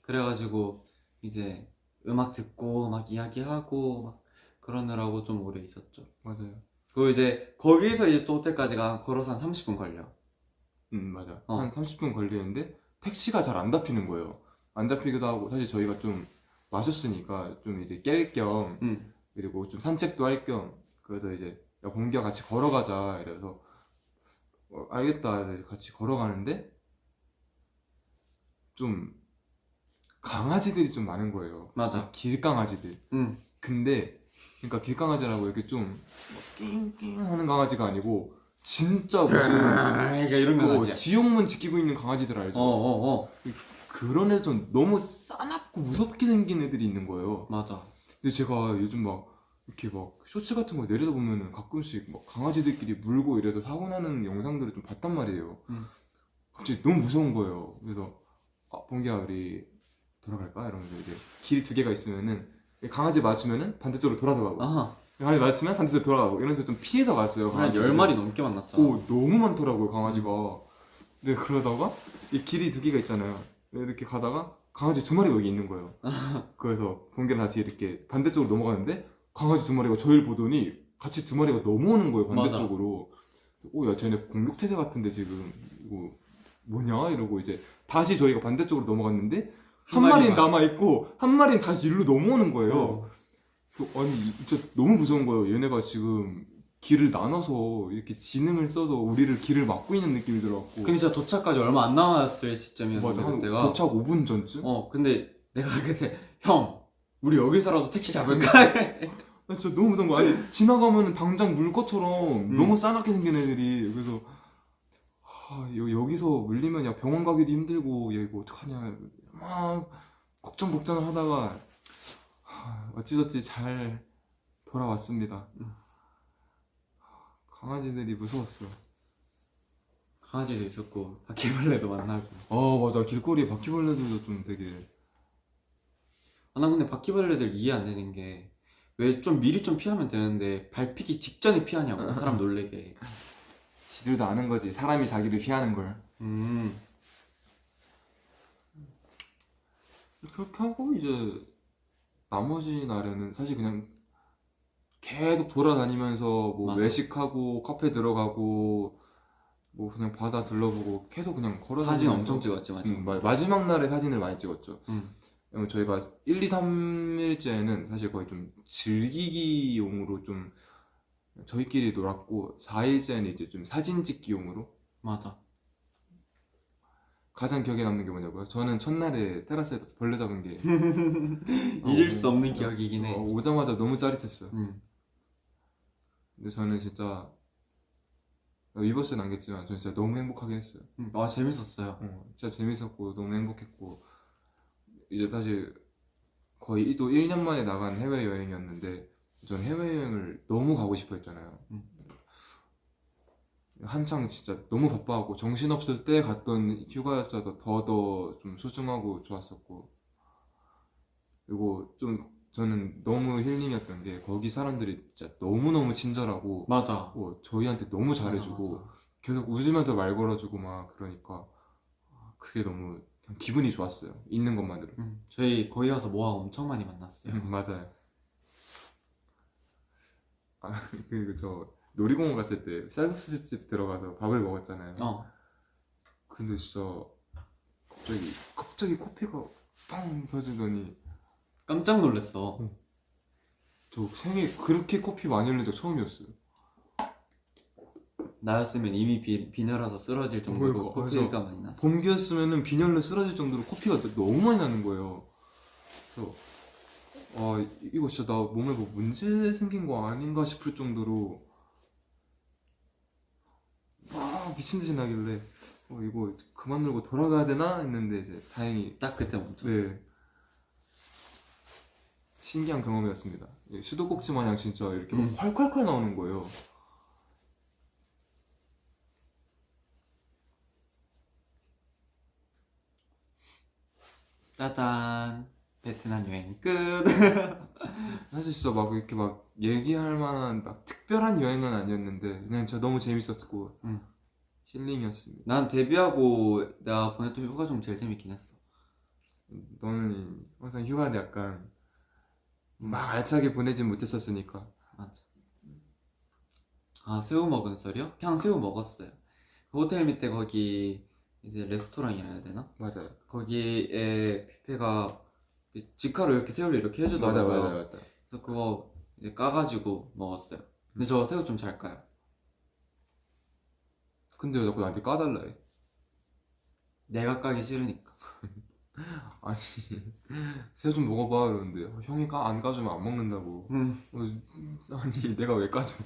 Speaker 2: 그래가지고 이제 음악 듣고 막 이야기하고 막 그러느라고 좀 오래 있었죠.
Speaker 1: 맞아요.
Speaker 2: 그리고 이제 거기서 이제 또 호텔까지가 걸어서 한 30분 걸려.
Speaker 1: 맞아. 한 30분 걸리는데 택시가 잘 안 잡히는 거예요. 안 잡히기도 하고 사실 저희가 좀 마셨으니까 좀 이제 깰 겸 그리고 좀 산책도 할 겸 그래서 이제 야 봉기야 같이 걸어가자 이래서 알겠다 이제 같이 걸어가는데 좀 강아지들이 좀 많은 거예요.
Speaker 2: 맞아.
Speaker 1: 길강아지들. 근데 그러니까 길강아지라고 이렇게 좀 낑낑 하는 강아지가 아니고 진짜 무슨
Speaker 2: 그러니까 이런 거 나지.
Speaker 1: 지옥문 지키고 있는 강아지들 알죠?
Speaker 2: 어어어
Speaker 1: 그런 애들 좀 너무 싸납고 무섭게 생긴 애들이 있는 거예요.
Speaker 2: 맞아.
Speaker 1: 근데 제가 요즘 막 이렇게 막 쇼츠 같은 거 내려다보면은 가끔씩 막 강아지들끼리 물고 이래서 사고 나는 영상들을 좀 봤단 말이에요. 갑자기 너무 무서운 거예요. 그래서 봉기야 우리 돌아갈까? 이러면서 이제 길이 두 개가 있으면은 강아지 맞추면은 반대쪽으로 돌아가고
Speaker 2: 아하.
Speaker 1: 강아지 맞추면 반대쪽으로 돌아가고 이런 식으로 좀 피해서 갔어요.
Speaker 2: 한
Speaker 1: 강아지들.
Speaker 2: 10마리 넘게 만났잖아.
Speaker 1: 오 너무 많더라고요 강아지가. 근데 그러다가 이 길이 두 개가 있잖아요. 이렇게 가다가 강아지 두 마리가 여기 있는 거예요. 그래서 봉기랑 같이 이렇게 반대쪽으로 넘어가는데 강아지 두 마리가 저희를 보더니 같이 두 마리가 넘어오는 거예요 반대쪽으로. 오야 쟤네 공격 태세 같은데 지금 이거 뭐냐 이러고 이제 다시 저희가 반대쪽으로 넘어갔는데 한 마리는 남아 있고 한 마리는 다시 일로 넘어오는 거예요. 아니 진짜 너무 무서운 거예요. 얘네가 지금 길을 나눠서 이렇게 지능을 써서 우리를 길을 막고 있는 느낌이 들어갖고.
Speaker 2: 근데 진짜 도착까지 얼마 안 남았을 시점이었는데
Speaker 1: 맞아 한
Speaker 2: 그때가
Speaker 1: 도착 5분 전쯤?
Speaker 2: 근데 내가 그때 형 우리 여기서라도 택시 잡을까?
Speaker 1: 나 진짜 너무 무서운 거 아니 지나가면은 당장 물 것처럼 너무 싸납게 생긴 애들이. 그래서 여기서 물리면 야 병원 가기도 힘들고 얘 이거 어떡하냐 막 걱정을 하다가 어찌저찌 잘 돌아왔습니다. 강아지들이 무서웠어.
Speaker 2: 강아지도 있었고 바퀴벌레도 만나고.
Speaker 1: 맞아 길거리에 바퀴벌레들도 좀 되게.
Speaker 2: 난 근데 바퀴벌레들 이해 안 되는 게 왜 좀 미리 좀 피하면 되는데 밟히기 직전에 피하냐고 사람 놀래게.
Speaker 1: 지들도 아는 거지 사람이 자기를 피하는 걸. 그렇게 하고 이제 나머지 날에는 사실 그냥 계속 돌아다니면서 뭐
Speaker 2: 맞아.
Speaker 1: 외식하고 카페 들어가고 뭐 그냥 바다 둘러보고 계속 그냥 걸어다니면서
Speaker 2: 사진 엄청 찍었지 마지막.
Speaker 1: 마지막 날에 사진을 많이 찍었죠.
Speaker 2: 음.
Speaker 1: 왜냐면 저희가 1, 2, 3일째는 사실 거의 좀 즐기기용으로 좀 저희끼리 놀았고 4일째는 이제 좀 사진 찍기용으로.
Speaker 2: 맞아.
Speaker 1: 가장 기억에 남는 게 뭐냐고요? 저는 첫날에 테라스에서 벌레 잡은 게
Speaker 2: 잊을 수 없는 기억이긴 해.
Speaker 1: 오자마자 너무 짜릿했어요.
Speaker 2: 음.
Speaker 1: 근데 저는 진짜 위버스에 남겼지만 저는 진짜 너무 행복하긴 했어요.
Speaker 2: 재밌었어요.
Speaker 1: 진짜 재밌었고 너무 행복했고 이제 사실 거의 또 1년 만에 나간 해외여행이었는데 전 해외여행을 너무 가고 싶어 했잖아요. 한창 진짜 너무 바빠하고 정신없을 때 갔던 휴가였어서 더 좀 소중하고 좋았었고 그리고 좀 저는 너무 힐링이었던 게 거기 사람들이 진짜 너무너무 친절하고
Speaker 2: 맞아.
Speaker 1: 저희한테 너무 잘해주고
Speaker 2: 맞아.
Speaker 1: 계속 웃으면서 말 걸어주고 막 그러니까 그게 너무 그냥 기분이 좋았어요. 있는 것만으로.
Speaker 2: 저희 거기 가서 모아 엄청 많이 만났어요.
Speaker 1: 맞아요. 그리고 저 놀이공원 갔을 때 쌀국수 집 들어가서 밥을 먹었잖아요. 근데 진짜 갑자기 코피가 빵 터지더니
Speaker 2: 깜짝 놀랐어.
Speaker 1: 저 생애 그렇게 코피 많이 흘린 적 처음이었어요.
Speaker 2: 나였으면 이미 빈혈라서 쓰러질 정도로
Speaker 1: 그러니까,
Speaker 2: 코피가 많이 났어.
Speaker 1: 봄기였으면은 빈혈로 쓰러질 정도로 코피가 너무 많이 나는 거예요. 그래서 이거 진짜 나 몸에 뭐 문제 생긴 거 아닌가 싶을 정도로 막 미친 듯이 나길래 이거 그만 놀고 돌아가야 되나 했는데 이제 다행히
Speaker 2: 딱 그때 멈췄어.
Speaker 1: 네 신기한 경험이었습니다. 수도꼭지 마냥 진짜 이렇게 막 콸콸콸 나오는 거예요.
Speaker 2: 짜잔, 베트남 여행 끝.
Speaker 1: 사실 진짜 막 이렇게 막 얘기할 만한 막 특별한 여행은 아니었는데 그냥 진짜 너무 재밌었고 힐링이었습니다.
Speaker 2: 난 데뷔하고 내가 보냈던 휴가 중 제일 재밌긴 했어.
Speaker 1: 너는 항상 휴가를 약간 막 알차게 보내진 못했었으니까.
Speaker 2: 맞아. 새우 먹은 썰이요? 그냥 새우 먹었어요. 그 호텔 밑에 거기 이제 레스토랑이라 해야 되나?
Speaker 1: 맞아요.
Speaker 2: 거기에 뷔페가 직화로 이렇게 새우를 이렇게 해주더라고요.
Speaker 1: 맞아.
Speaker 2: 그래서 그거 이제 까가지고 먹었어요. 근데 저 새우 좀 잘 까요.
Speaker 1: 근데 왜 자꾸 나한테 까달라 해?
Speaker 2: 내가 까기 싫으니까.
Speaker 1: 아니 새우 좀 먹어봐 이러는데 형이 안 까주면 안 먹는다고. 아니 내가 왜 까줘?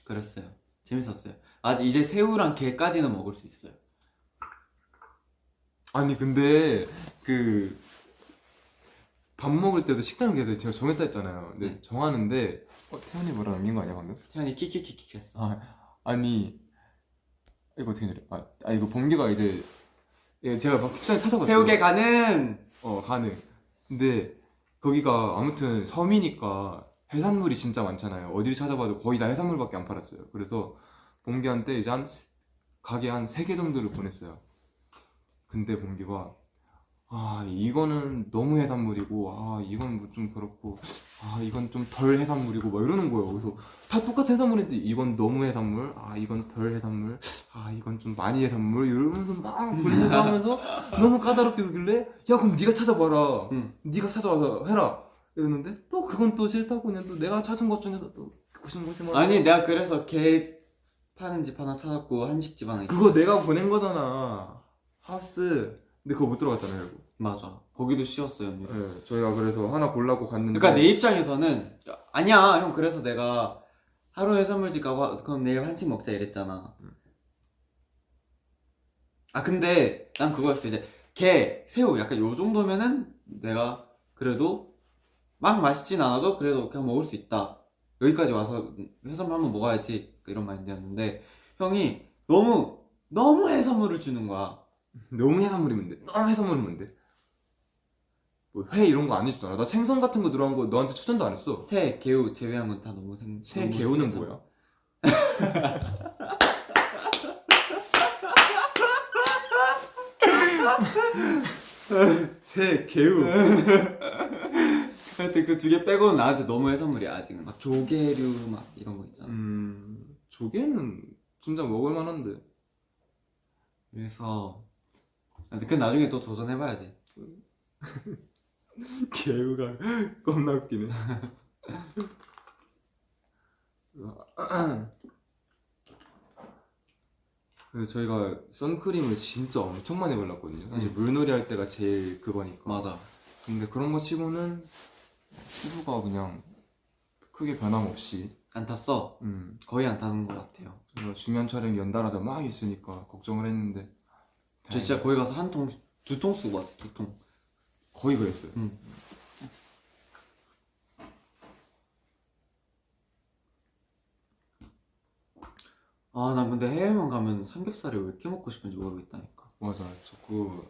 Speaker 2: 그랬어요. 재밌었어요. 아직 이제 새우랑 게까지는 먹을 수 있어요.
Speaker 1: 아니 근데 그 밥 먹을 때도 식당 계속 제가 정했다 했잖아요. 근데
Speaker 2: 네.
Speaker 1: 정하는데 태연이 뭐라 남긴 거 아니야 방금?
Speaker 2: 태연이 키키키키 했어.
Speaker 1: 아니 이거 어떻게 내려? 이거 범규가 이제 제가 막 픽션에 찾아봤어요.
Speaker 2: 새우게 가는.
Speaker 1: 가능. 근데 거기가 아무튼 섬이니까 해산물이 진짜 많잖아요. 어디를 찾아봐도 거의 다 해산물밖에 안 팔았어요. 그래서 봉기한테 이제 가게 한 3개 정도를 보냈어요. 근데 봉기가 이거는 너무 해산물이고 이건 뭐 좀 그렇고 이건 좀 덜 해산물이고 막 이러는 거예요. 그래서 다 똑같은 해산물인데 이건 너무 해산물, 이건 덜 해산물, 이건 좀 많이 해산물 이러면서 막 분류하면서 너무 까다롭게 그러길래 야 그럼 네가 찾아봐라. 네가 찾아와서 해라 이랬는데 또 그건 또 싫다고 그냥 또 내가 찾은 것 중에서 또 듣고 싶은 것만
Speaker 2: 아니 내가 그래서 게 파는 집 하나 찾았고 한식집 하나 있고.
Speaker 1: 그거 내가 보낸 거잖아. 하우스. 근데 그거 못 들어갔잖아요. 결국.
Speaker 2: 맞아. 거기도 쉬웠어요. 언니.
Speaker 1: 네, 저희가 그래서 하나 보려고 갔는데
Speaker 2: 그러니까 내 입장에서는 아니야 형 그래서 내가 하루 해산물집 가고 그럼 내일 한식 먹자 이랬잖아. 근데 난 그거였어. 이제 게, 새우 약간 요 정도면은 내가 그래도 막 맛있진 않아도 그래도 그냥 먹을 수 있다. 여기까지 와서 해산물 한번 먹어야지 이런 마인드였는데 형이 너무 해산물을 주는 거야.
Speaker 1: 너무 해산물이면 돼. 너무 해산물이면 돼. 뭐 회 이런 거 안 해주잖아. 나 생선 같은 거 들어간 거 너한테 추천도 안 했어.
Speaker 2: 새, 개우 제외한 건 다
Speaker 1: 새
Speaker 2: 너무
Speaker 1: 개우는
Speaker 2: 해산-
Speaker 1: 뭐야? 새 개우.
Speaker 2: 하여튼 그 두 개 빼고는 나한테 너무 해산물이야 아직은. 막 조개류 막 이런 거 있잖아.
Speaker 1: 조개는 진짜 먹을 만한데.
Speaker 2: 그래서 그 나중에 또 도전해봐야지.
Speaker 1: 개우가 겁나 웃기네. 그래서 저희가 선크림을 진짜 엄청 많이 발랐거든요. 사실 물놀이 할 때가 제일 그거니까.
Speaker 2: 맞아.
Speaker 1: 근데 그런 거 치고는 피부가 그냥 크게 변함없이
Speaker 2: 안 탔어? 거의 안 타는 것 같아요.
Speaker 1: 제가 주면 촬영 연달아서 막 있으니까 걱정을 했는데
Speaker 2: 저 진짜 거기 가서 한 통, 2통 쓰고 왔어. 2통.
Speaker 1: 거의 그랬어요.
Speaker 2: 난 근데 해외만 가면 삼겹살이 왜 이렇게 먹고 싶은지 모르겠다니까.
Speaker 1: 맞아. 자꾸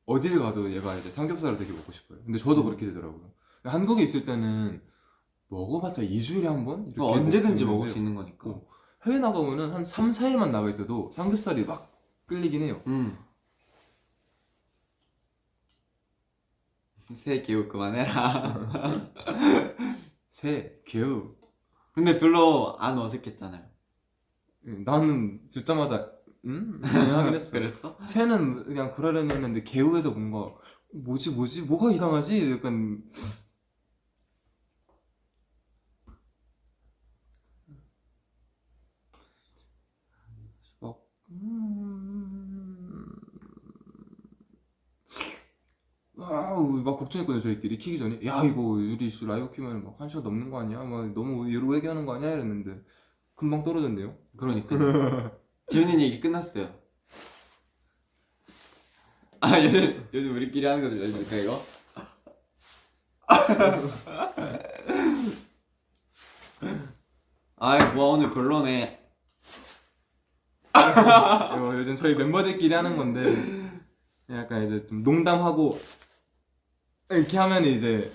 Speaker 1: 어딜 가도 얘가 이제 삼겹살을 되게 먹고 싶어요. 근데 저도 그렇게 되더라고요. 한국에 있을 때는 먹어봤자 2주일에 한 번? 이렇게
Speaker 2: 그거 언제든지
Speaker 1: 먹고
Speaker 2: 먹을 수
Speaker 1: 있는데
Speaker 2: 있는 거니까.
Speaker 1: 해외 나가면은 한 3, 4일만 나가 있어도 삼겹살이 막 끌리긴 해요.
Speaker 2: 새 개우 그만해라.
Speaker 1: 새, 개우.
Speaker 2: 근데 별로 안 어색했잖아요.
Speaker 1: 나는 듣자마자 그냥 하긴 했어.
Speaker 2: 그랬어?
Speaker 1: 새는 그냥 그러려니 했는데 개우에서 뭔가 뭐지 뭐가 이상하지? 약간 막 막 걱정했거든요. 저희끼리 키기 전에 야 이거 유리 씨 라이브 키면 막 1시간 넘는 거 아니야? 막 너무 얘로 얘기하는 거 아니야? 이랬는데 금방 떨어졌네요.
Speaker 2: 그러니까. 재밌는 얘기 끝났어요. 요즘 우리끼리 하는 거 들려줄까 이거? 뭐야 오늘 별로네.
Speaker 1: 이거 요즘 저희 멤버들끼리 하는 건데 약간 이제 좀 농담하고 이렇게 하면 이제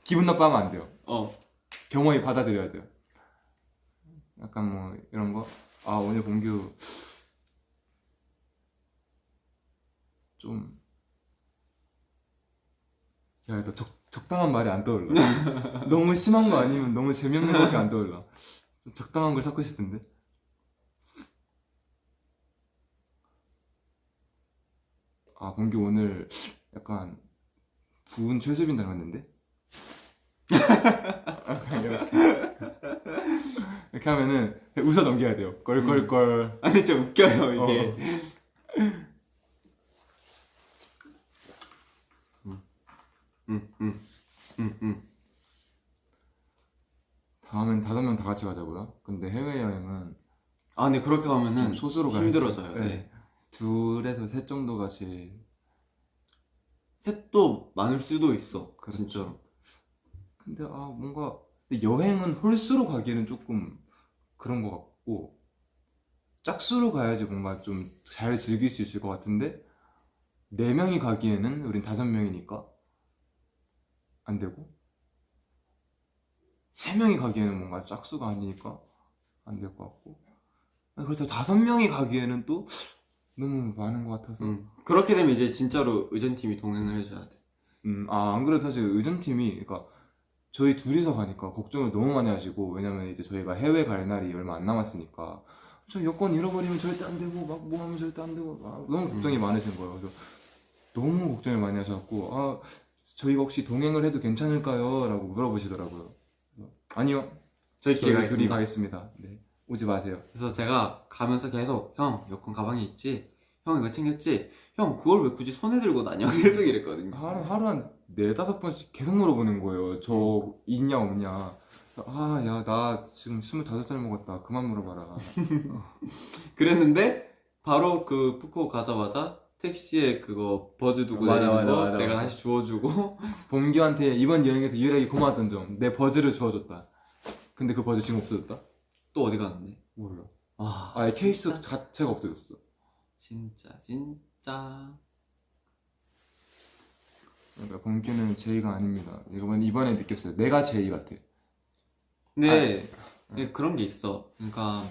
Speaker 1: 기분 나빠하면 안 돼요. 겸허히 받아들여야 돼요. 약간 뭐 이런 거. 오늘 봉규 좀 야, 너 적당한 말이 안 떠올라. 너무 심한 거 아니면 너무 재미없는 거밖에 안 떠올라. 좀 적당한 걸 찾고 싶은데. 봉규 오늘 약간 부은 최수빈 닮았는데? 이렇게 하면은 웃어 넘겨야 돼요. 껄껄껄.
Speaker 2: 아니 진짜 웃겨요 이게.
Speaker 1: 다음엔 5명 다 같이 가자고요? 근데 해외여행은
Speaker 2: 아, 근데 그렇게 가면은
Speaker 1: 소수로 가야지.
Speaker 2: 힘들어져요.
Speaker 1: 네.
Speaker 2: 네.
Speaker 1: 2에서 3 정도가 제일.
Speaker 2: 셋도 많을 수도 있어.
Speaker 1: 그렇죠.
Speaker 2: 진짜로.
Speaker 1: 근데 뭔가 근데 여행은 홀수로 가기에는 조금 그런 것 같고 짝수로 가야지 뭔가 좀 잘 즐길 수 있을 것 같은데 4명이 가기에는 우린 5명이니까 안 되고 3명이 가기에는 뭔가 짝수가 아니니까 안 될 것 같고 그렇다고 5명이 가기에는 또 너무 많은 것 같아서
Speaker 2: 그렇게 되면 이제 진짜로 의전팀이 동행을 해줘야 돼.
Speaker 1: 안 그래도 사실 의전팀이 그러니까 저희 둘이서 가니까 걱정을 너무 많이 하시고 왜냐면 이제 저희가 해외 갈 날이 얼마 안 남았으니까 저 여권 잃어버리면 절대 안 되고 막 뭐 하면 절대 안 되고 너무 걱정이 많으신 거예요. 그래서 너무 걱정을 많이 하셔갖고 저희가 혹시 동행을 해도 괜찮을까요? 라고 물어보시더라고요. 아니요,
Speaker 2: 저희끼리
Speaker 1: 저희 둘이
Speaker 2: 가겠습니다.
Speaker 1: 가겠습니다. 네, 오지 마세요.
Speaker 2: 그래서 제가 가면서 계속 형 여권 가방에 있지? 형 이거 챙겼지? 형 그걸 왜 굳이 손에 들고 다녀? 계속 이랬거든요.
Speaker 1: 하루 한 4-5번씩 계속 물어보는 거예요. 저 있냐 없냐. 야, 나 지금 25살 먹었다. 그만 물어봐라.
Speaker 2: 그랬는데 바로 그 푸꾸옥 가자마자 택시에 그거 버즈 두고
Speaker 1: 맞아,
Speaker 2: 내리는
Speaker 1: 맞아,
Speaker 2: 거
Speaker 1: 맞아,
Speaker 2: 내가
Speaker 1: 맞아.
Speaker 2: 다시 주워주고
Speaker 1: 범규한테 이번 여행에서 유일하게 고마웠던 점, 내 버즈를 주워줬다. 근데 그 버즈 지금 없어졌다?
Speaker 2: 또 어디 갔는데?
Speaker 1: 몰라.
Speaker 2: 아,
Speaker 1: 케이스
Speaker 2: 진짜?
Speaker 1: 자체가 없어졌어.
Speaker 2: 진짜
Speaker 1: 그러니까 범규는 제이가 아닙니다. 이번에 느꼈어요. 내가 제이 같아.
Speaker 2: 근데 그런 게 있어. 그러니까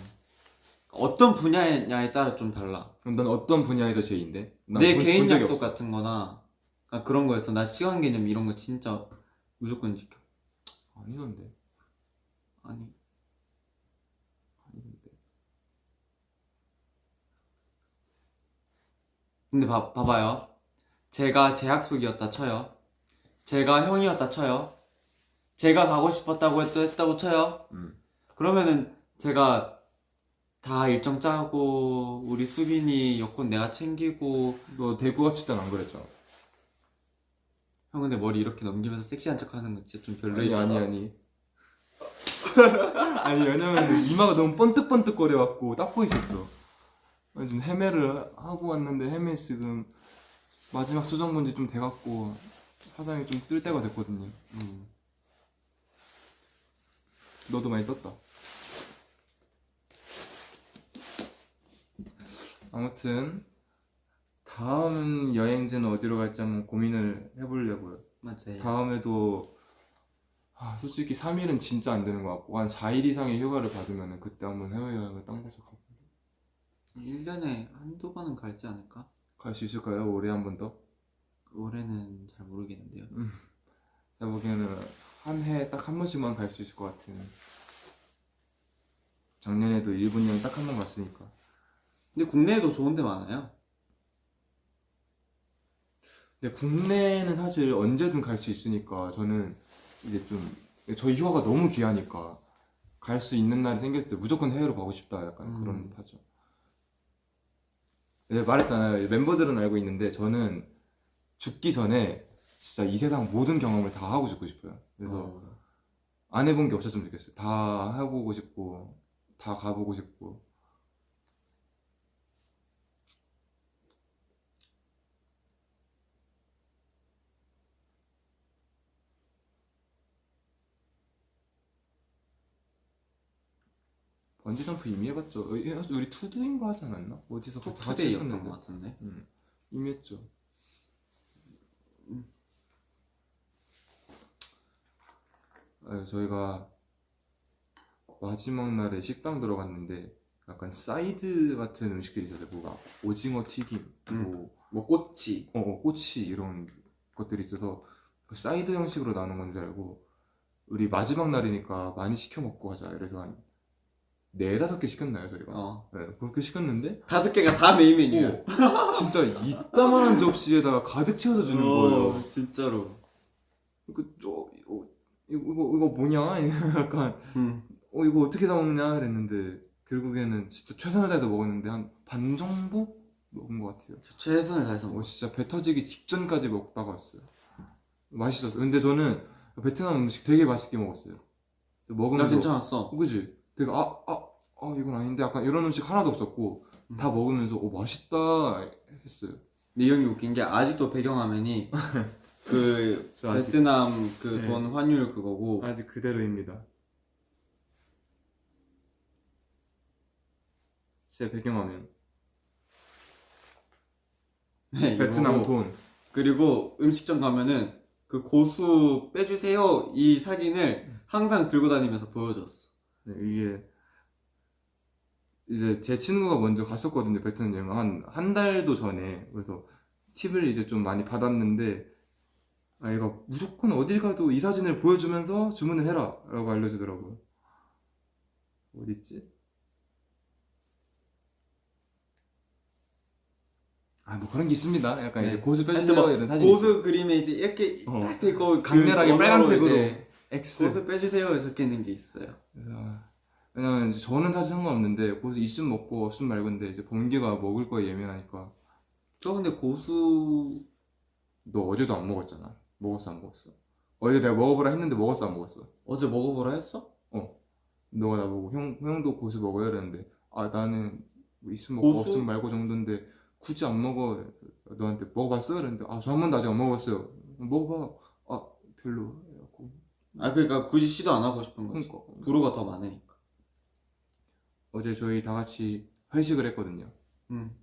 Speaker 2: 어떤 분야냐에 따라 좀 달라.
Speaker 1: 그럼 넌 어떤 분야에서 제이인데? 난
Speaker 2: 내
Speaker 1: 본
Speaker 2: 개인
Speaker 1: 적이
Speaker 2: 약속
Speaker 1: 없어.
Speaker 2: 같은 거나 그러니까 그런 거에서 나 시간 개념 이런 거 진짜 무조건 지켜.
Speaker 1: 아니던데.
Speaker 2: 아니
Speaker 1: 아니던데.
Speaker 2: 근데 봐봐요. 제가 제 약속이었다 쳐요. 제가 형이었다 쳐요. 제가 가고 싶었다고 했다고 쳐요. 그러면은 제가 다 일정 짜고 우리 수빈이 여권 내가 챙기고
Speaker 1: 너 대구 갔을 땐 안 그랬잖아.
Speaker 2: 형 근데 머리 이렇게 넘기면서 섹시한 척 하는 거 진짜 좀
Speaker 1: 아니
Speaker 2: 별로야.
Speaker 1: 아니. 아니 왜냐면 이마가 너무 번뜩번뜩거려갖고 닦고 있었어. 지금 헤매를 하고 왔는데 헤매 지금 마지막 수정 본지 좀 돼갖고 화장이 좀 뜰 때가 됐거든요. 너도 많이 떴다. 아무튼 다음 여행지는 어디로 갈지 한번 고민을 해보려고요.
Speaker 2: 맞아요.
Speaker 1: 다음에도 솔직히 3일은 진짜 안 되는 것 같고 한 4일 이상의 휴가를 받으면 그때 한번 해외여행을 딴 곳에 가고
Speaker 2: 1년에 한두 번은 갈지 않을까?
Speaker 1: 갈 수 있을까요? 올해 한 번 더?
Speaker 2: 올해는 잘 모르겠는데요.
Speaker 1: 제가 보기에는 한 해 딱 한 번씩만 갈 수 있을 것 같은. 작년에도 일본 여행 딱 한 번 갔으니까.
Speaker 2: 근데 국내에도 좋은 데 많아요.
Speaker 1: 근데 국내는 사실 언제든 갈 수 있으니까 저는 이제 좀 저희 휴가가 너무 귀하니까 갈 수 있는 날이 생겼을 때 무조건 해외로 가고 싶다 약간 그런 파죠. 네, 말했잖아요. 멤버들은 알고 있는데 저는 죽기 전에 진짜 이 세상 모든 경험을 다 하고 죽고 싶어요. 그래서 안 해본 게 없었으면 좋겠어요. 다 해보고 싶고 다 가보고 싶고. 번지점프 이미 해봤죠. 우리 투두인가 하지 않았나? 어디서 다 같이
Speaker 2: 투데이였던
Speaker 1: 했었는데.
Speaker 2: 것 같은데.
Speaker 1: 이미 했죠. 저희가 마지막 날에 식당 들어갔는데 약간 사이드 같은 음식들이 있었어요. 뭐가 오징어 튀김,
Speaker 2: 뭐 꼬치.
Speaker 1: 꼬치 이런 것들이 있어서 그 사이드 형식으로 나오는 건 줄 알고 우리 마지막 날이니까 많이 시켜 먹고 가자. 그래서 한 4-5개 시켰나요 저희가? 네, 그렇게 시켰는데
Speaker 2: 5개가 다 메인 메뉴야.
Speaker 1: 진짜 이따만한 접시에다가 가득 채워서 주는 거예요.
Speaker 2: 진짜로.
Speaker 1: 이거 뭐냐? 약간 이거 어떻게 다 먹냐? 그랬는데 결국에는 진짜 최선을 다해서 먹었는데 한 반 정도 먹은 것 같아요.
Speaker 2: 최선을 다해서 먹었어.
Speaker 1: 진짜 배 터지기 직전까지 먹다가 왔어요. 맛있었어요. 근데 저는 베트남 음식 되게 맛있게 먹었어요. 또
Speaker 2: 나
Speaker 1: 먹으면서
Speaker 2: 괜찮았어.
Speaker 1: 그지? 되게 이건 아닌데 약간 이런 음식 하나도 없었고 다 먹으면서 맛있다 했어요.
Speaker 2: 근데 이 형이 웃긴 게 아직도 배경화면이 그
Speaker 1: 저 아직
Speaker 2: 베트남 그
Speaker 1: 네.
Speaker 2: 돈 환율 그거고
Speaker 1: 아직 그대로입니다. 제 배경화면
Speaker 2: 네,
Speaker 1: 베트남
Speaker 2: 이거고.
Speaker 1: 돈.
Speaker 2: 그리고 음식점 가면은 그 고수 빼주세요 이 사진을 항상 들고 다니면서 보여줬어.
Speaker 1: 네, 이게 이제 제 친구가 먼저 갔었거든요. 베트남 여행 한 달도 전에. 그래서 팁을 이제 좀 많이 받았는데 얘가 무조건 어딜 가도 이 사진을 보여주면서 주문을 해라 라고 알려주더라고요. 어딨지? 뭐 그런 게 있습니다. 약간
Speaker 2: 네.
Speaker 1: 이제 고수
Speaker 2: 하여튼
Speaker 1: 빼주세요
Speaker 2: 뭐
Speaker 1: 이런 사진이 있어요.
Speaker 2: 고수 그림에 이제 이렇게
Speaker 1: 어,
Speaker 2: 딱 되고
Speaker 1: 강렬하게
Speaker 2: 그
Speaker 1: 빨간색으로
Speaker 2: 이제
Speaker 1: X.
Speaker 2: 고수 빼주세요 적혀 있는 게 있어요.
Speaker 1: 그래서 왜냐면 이제 저는 사실 상관없는데 고수 있으면 먹고 없으면 말고인데 이제 범규가 먹을 거에 예민하니까.
Speaker 2: 저 근데 고수
Speaker 1: 너 어제도 안 먹었잖아. 먹었어 안 먹었어? 어제 내가 먹어보라 했는데 먹었어 안 먹었어?
Speaker 2: 어제 먹어보라 했어?
Speaker 1: 너가 나보고 형도 고수 먹어야 되는데 나는 뭐 있으면 먹고
Speaker 2: 고수?
Speaker 1: 없으면 말고 정도인데 굳이 안 먹어. 너한테 먹어봤어? 그랬는데 저 한 번도 아직 안 먹어봤어요. 먹어봐. 별로. 해갖고.
Speaker 2: 아 그러니까 굳이 시도 안 하고 싶은 거지.
Speaker 1: 그러니까
Speaker 2: 부루가 더 많으니까.
Speaker 1: 어제 저희 다 같이 회식을 했거든요.
Speaker 2: 음.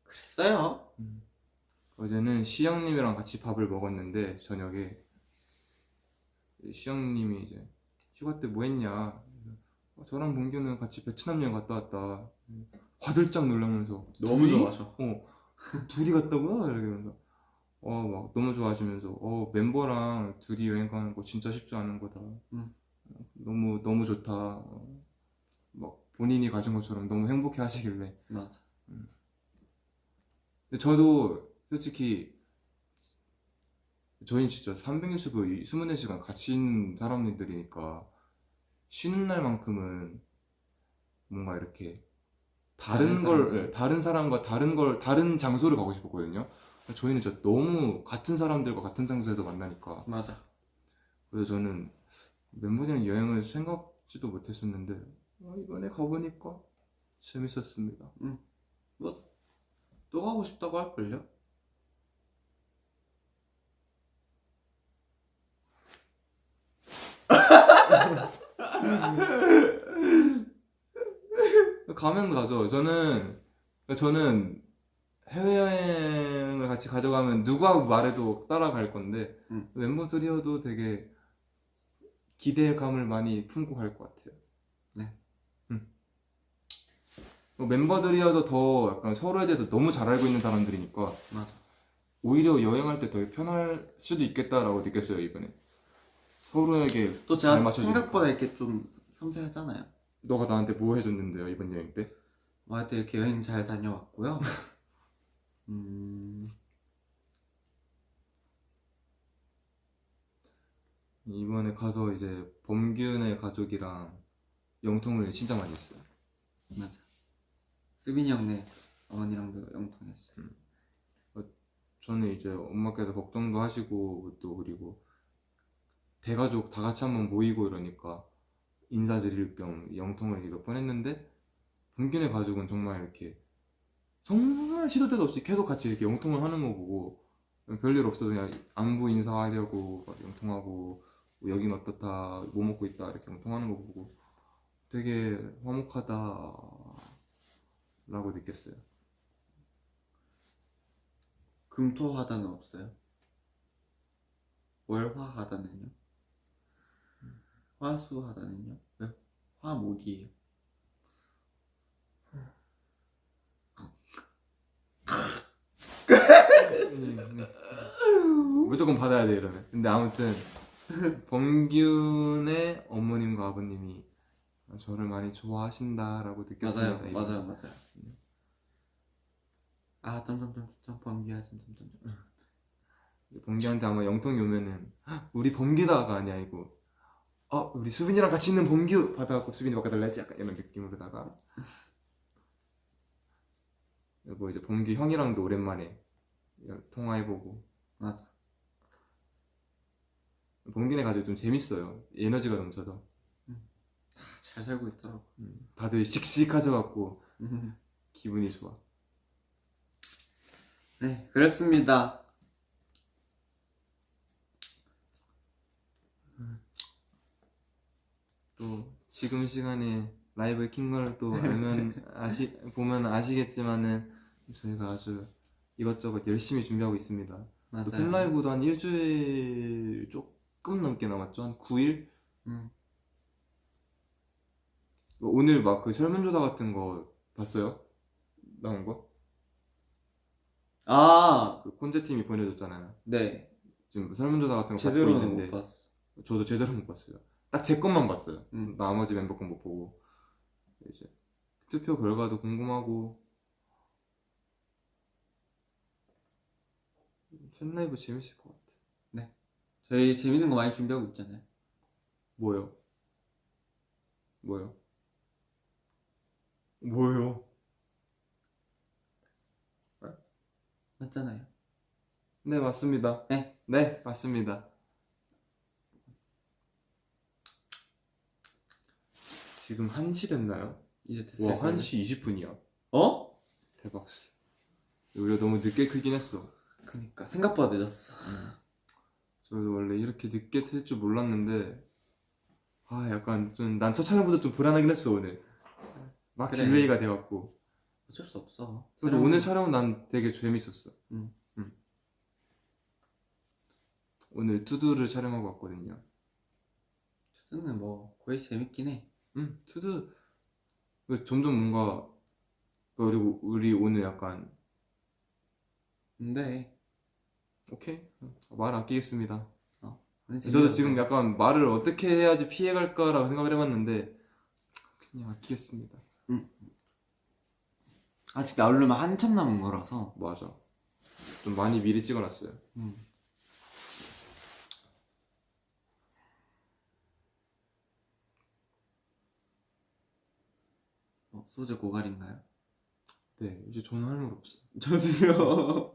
Speaker 2: 그랬어요.
Speaker 1: 어제는 시영님이랑 같이 밥을 먹었는데 저녁에 시영님이 이제 휴가 때 뭐 했냐. 저랑 봉규는 같이 베트남 여행 갔다 왔다. 화들짝 놀라면서
Speaker 2: 너무
Speaker 1: 둘이?
Speaker 2: 좋아하셔.
Speaker 1: 둘이 갔다고요? 이러면서 막 너무 좋아하시면서 멤버랑 둘이 여행 가는 거 진짜 쉽지 않은 거다. 너무 좋다. 막 본인이 가진 것처럼 너무 행복해 하시길래.
Speaker 2: 맞아.
Speaker 1: 근데 저도 솔직히 저희는 진짜 365 24시간 같이 있는 사람들이니까 쉬는 날만큼은 뭔가 이렇게
Speaker 2: 다른
Speaker 1: 다른 사람과 다른 장소를 가고 싶었거든요. 저희는 진짜 너무 같은 사람들과 같은 장소에서 만나니까.
Speaker 2: 맞아.
Speaker 1: 그래서 저는 멤버들이랑 여행을 생각지도 못했었는데 이번에 가보니까 재밌었습니다.
Speaker 2: 뭐 또 가고 싶다고 할걸요?
Speaker 1: 가면 가죠. 저는 해외여행을 같이 가져가면 누가 말해도 따라갈 건데 멤버들이어도 되게 기대감을 많이 품고 갈 것 같아요.
Speaker 2: 네.
Speaker 1: 멤버들이어도 더 약간 서로에 대해서 너무 잘 알고 있는 사람들이니까
Speaker 2: 맞아.
Speaker 1: 오히려 여행할 때 더 편할 수도 있겠다라고 느꼈어요 이번에. 서로에게
Speaker 2: 또
Speaker 1: 잘
Speaker 2: 제가
Speaker 1: 맞춰주니까.
Speaker 2: 생각보다 이렇게 좀 섬세하잖아요.
Speaker 1: 너가 나한테 뭐 해줬는데요 이번 여행 때?
Speaker 2: 하여튼 이렇게 여행 잘 다녀왔고요.
Speaker 1: 이번에 가서 이제 범균의 가족이랑 영통을 진짜 많이 했어요.
Speaker 2: 맞아. 수빈이 형네 어머니랑도 영통했어요.
Speaker 1: 저는 이제 엄마께서 걱정도 하시고 또 그리고 대가족 다 같이 한번 모이고 이러니까 인사드릴 겸 영통을 몇 번 했는데 범균의 가족은 정말 이렇게 정말 시도 때도 없이 계속 같이 이렇게 영통을 하는 거 보고 별일 없어도 그냥 안부 인사하려고 막 영통하고 뭐 여긴 어떻다 뭐 먹고 있다 이렇게 영통하는 거 보고 되게 화목하다라고 느꼈어요.
Speaker 2: 금토하다는 없어요? 월화하다는요? 화수하다는요? 왜? 화목이에요.
Speaker 1: 무조건 받아야 돼 이러면. 근데 아무튼 범균의 어머님과 아버님이 저를 많이 좋아하신다라고 느꼈습니다.
Speaker 2: 맞아요,
Speaker 1: 이번에.
Speaker 2: 맞아요. 아, 점점점점 범규야, 점점점.
Speaker 1: 범규한테 아마 영통이 오면은 "헉, 우리 범규다가 아니고 우리 수빈이랑 같이 있는 범규 받아갖고 수빈이 바꿔달라지 약간 이런 느낌으로다가 그리고 이제 범규 형이랑도 오랜만에 통화해보고
Speaker 2: 맞아.
Speaker 1: 봉디네 가지고 좀 재밌어요. 에너지가 넘쳐서.
Speaker 2: 잘 살고 있더라고.
Speaker 1: 다들 씩씩하셔갖고
Speaker 2: 음.
Speaker 1: 기분이 좋아.
Speaker 2: 네, 그렇습니다.
Speaker 1: 또 지금 시간에 라이브 킨 걸 또 알면 보면 아시겠지만은 저희가 아주 이것저것 열심히 준비하고 있습니다. 또
Speaker 2: 맞아요.
Speaker 1: 팬라이브도 한 일주일 조금 넘게 남았죠. 한 9일?
Speaker 2: 음.
Speaker 1: 오늘 막 그 설문조사 같은 거 봤어요? 나온 거?
Speaker 2: 아,
Speaker 1: 그 콘제 팀이 보내줬잖아요.
Speaker 2: 네.
Speaker 1: 지금 설문조사 같은 거 받고
Speaker 2: 제대로는
Speaker 1: 있는데
Speaker 2: 못 봤어.
Speaker 1: 저도 제대로 못 봤어요. 딱 제 것만 봤어요.
Speaker 2: 음.
Speaker 1: 나머지 멤버 건 못 보고 이제 투표 결과도 궁금하고 팬라이브 재밌을 것 같아.
Speaker 2: 저희 재밌는 거 많이 준비하고 있잖아요.
Speaker 1: 뭐요? 뭐요? 뭐요?
Speaker 2: 맞잖아요.
Speaker 1: 네 맞습니다.
Speaker 2: 네.
Speaker 1: 네 맞습니다. 지금 1시 됐나요?
Speaker 2: 이제 됐어요.
Speaker 1: 와 1시 20분이야.
Speaker 2: 어?
Speaker 1: 대박. 우리가 너무 늦게 크긴 했어.
Speaker 2: 그니까 생각보다 늦었어.
Speaker 1: 저도 원래 이렇게 늦게 틀 줄 몰랐는데 약간 좀 난 첫 촬영보다 좀 불안하긴 했어 오늘. 막
Speaker 2: 그래.
Speaker 1: 딜레이가 돼갖고.
Speaker 2: 어쩔 수 없어.
Speaker 1: 그래도 오늘 촬영은 난 되게 재밌었어.
Speaker 2: 음.
Speaker 1: 오늘 투두를 촬영하고 왔거든요.
Speaker 2: 투드는 뭐 거의 재밌긴 해.
Speaker 1: 투두 점점 뭔가 그리고 우리 오늘 약간
Speaker 2: 근데
Speaker 1: 오케이 말 아끼겠습니다.
Speaker 2: 근데
Speaker 1: 저도
Speaker 2: 재미없어.
Speaker 1: 지금 약간 말을 어떻게 해야지 피해갈까라고 생각을 해봤는데 그냥 아끼겠습니다.
Speaker 2: 아직 나오려면 한참 남은 거라서.
Speaker 1: 맞아. 좀 많이 미리 찍어놨어요.
Speaker 2: 소재 고갈인가요?
Speaker 1: 네 이제 저는 할 말 없어.
Speaker 2: 저도요.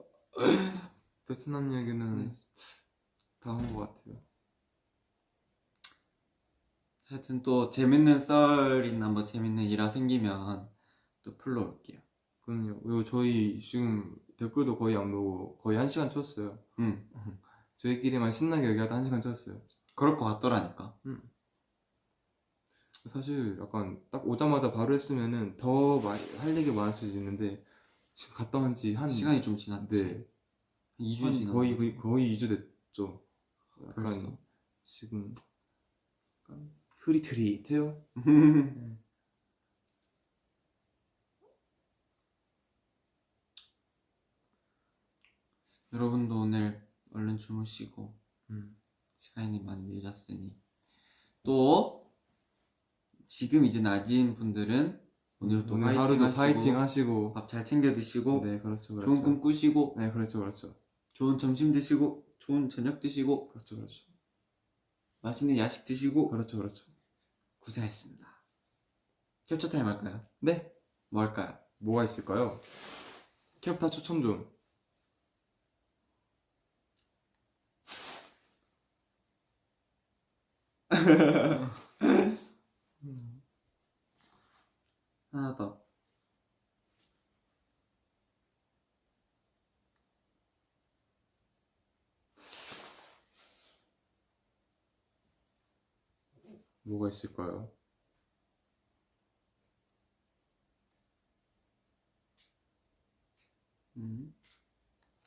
Speaker 1: 베트남 얘기는 다 한 것 같아요.
Speaker 2: 하여튼 또 재밌는 썰이나 뭐 재밌는 일화 생기면 또 풀러올게요.
Speaker 1: 그럼요. 그리고 저희 지금 댓글도 거의 안 보고 거의 1시간 쳤어요. 저희끼리만 신나게 얘기하다 1시간 쳤어요.
Speaker 2: 그럴 것 같더라니까.
Speaker 1: 사실 약간 딱 오자마자 바로 했으면은 더 할 얘기가 많을 수도 있는데 지금 갔다 온 지 한
Speaker 2: 시간이 좀 지났지.
Speaker 1: 네.
Speaker 2: 2주
Speaker 1: 한
Speaker 2: 지난
Speaker 1: 거의 2주 됐죠. 약간
Speaker 2: 벌써.
Speaker 1: 지금 약간 흐릿흐릿해요.
Speaker 2: 여러분도 오늘 얼른 주무시고
Speaker 1: 음.
Speaker 2: 시간이 많이 늦었으니 또 지금 이제 낮인 분들은 오늘도
Speaker 1: 오늘 하루도 파이팅 하시고
Speaker 2: 밥 잘 챙겨 드시고
Speaker 1: 네 그렇죠 그렇죠.
Speaker 2: 좋은 꿈 꾸시고
Speaker 1: 네 그렇죠 그렇죠.
Speaker 2: 좋은 점심 드시고 좋은 저녁 드시고
Speaker 1: 그렇죠 그렇죠.
Speaker 2: 맛있는 야식 드시고
Speaker 1: 그렇죠 그렇죠.
Speaker 2: 고생하셨습니다. 캡처 타임 할까요?
Speaker 1: 네.
Speaker 2: 뭐 할까요?
Speaker 1: 뭐가 있을까요? 캡타 추천 좀.
Speaker 2: 하나 더.
Speaker 1: 뭐가 있을까요?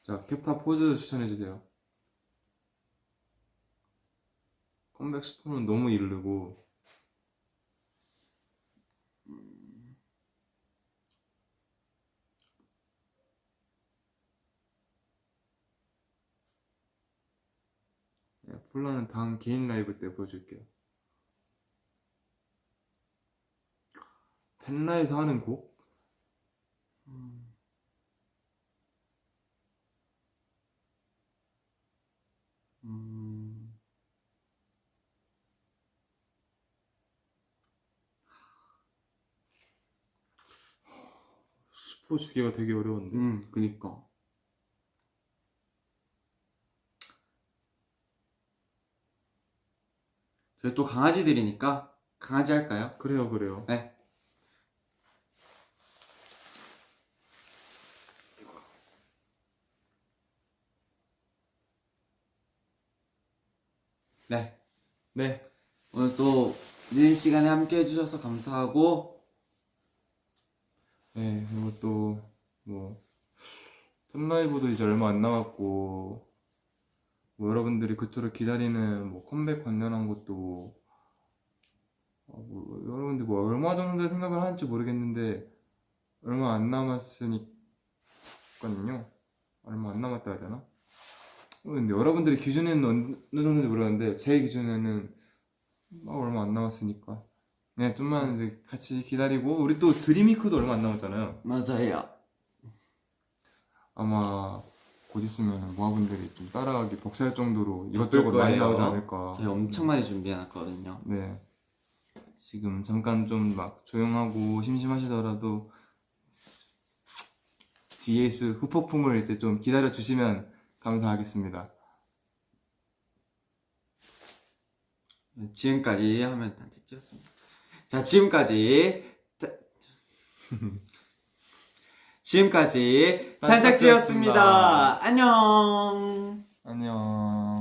Speaker 1: 자, 캡타 포즈 추천해주세요. 컴백 스포는 너무 이르고 폴라는 다음 개인 라이브 때 보여줄게요. 펜라에서 하는 곡? 스포 주기가 되게 어려운데.
Speaker 2: 그니까. 저희 또 강아지들이니까 강아지 할까요?
Speaker 1: 그래요, 그래요.
Speaker 2: 네. 네.
Speaker 1: 네.
Speaker 2: 오늘 또 늦은 시간에 함께 해주셔서 감사하고
Speaker 1: 네, 그리고 또 뭐 팬라이브도 이제 얼마 안 남았고 뭐 여러분들이 그토록 기다리는 뭐 컴백 관련한 것도 뭐 여러분들 뭐 얼마 정도 생각을 하는지 모르겠는데 얼마 안 남았으니까요. 얼마 안 남았다 해야 되나? 근데 여러분들의 기준에는 어느 정도인지 모르겠는데 제 기준에는 얼마 안 남았으니까 그냥 좀만 이제 같이 기다리고 우리 또 드림위크도 얼마 안 남았잖아요.
Speaker 2: 맞아요.
Speaker 1: 아마 곧 있으면 모아분들이 좀 따라가기 벅찰 정도로
Speaker 2: 바쁠
Speaker 1: 이것저것 많이
Speaker 2: 거예요.
Speaker 1: 나오지 않을까.
Speaker 2: 저희 엄청 많이 준비해놨거든요.
Speaker 1: 네. 지금 잠깐 좀 막 조용하고 심심하시더라도 뒤에 있을 후폭풍을 이제 좀 기다려 주시면 감사하겠습니다.
Speaker 2: 지금까지 하면 단체 찍었습니다. 자, 지금까지
Speaker 1: 단짝지였습니다.
Speaker 2: 단짝지였습니다. 안녕.
Speaker 1: 안녕.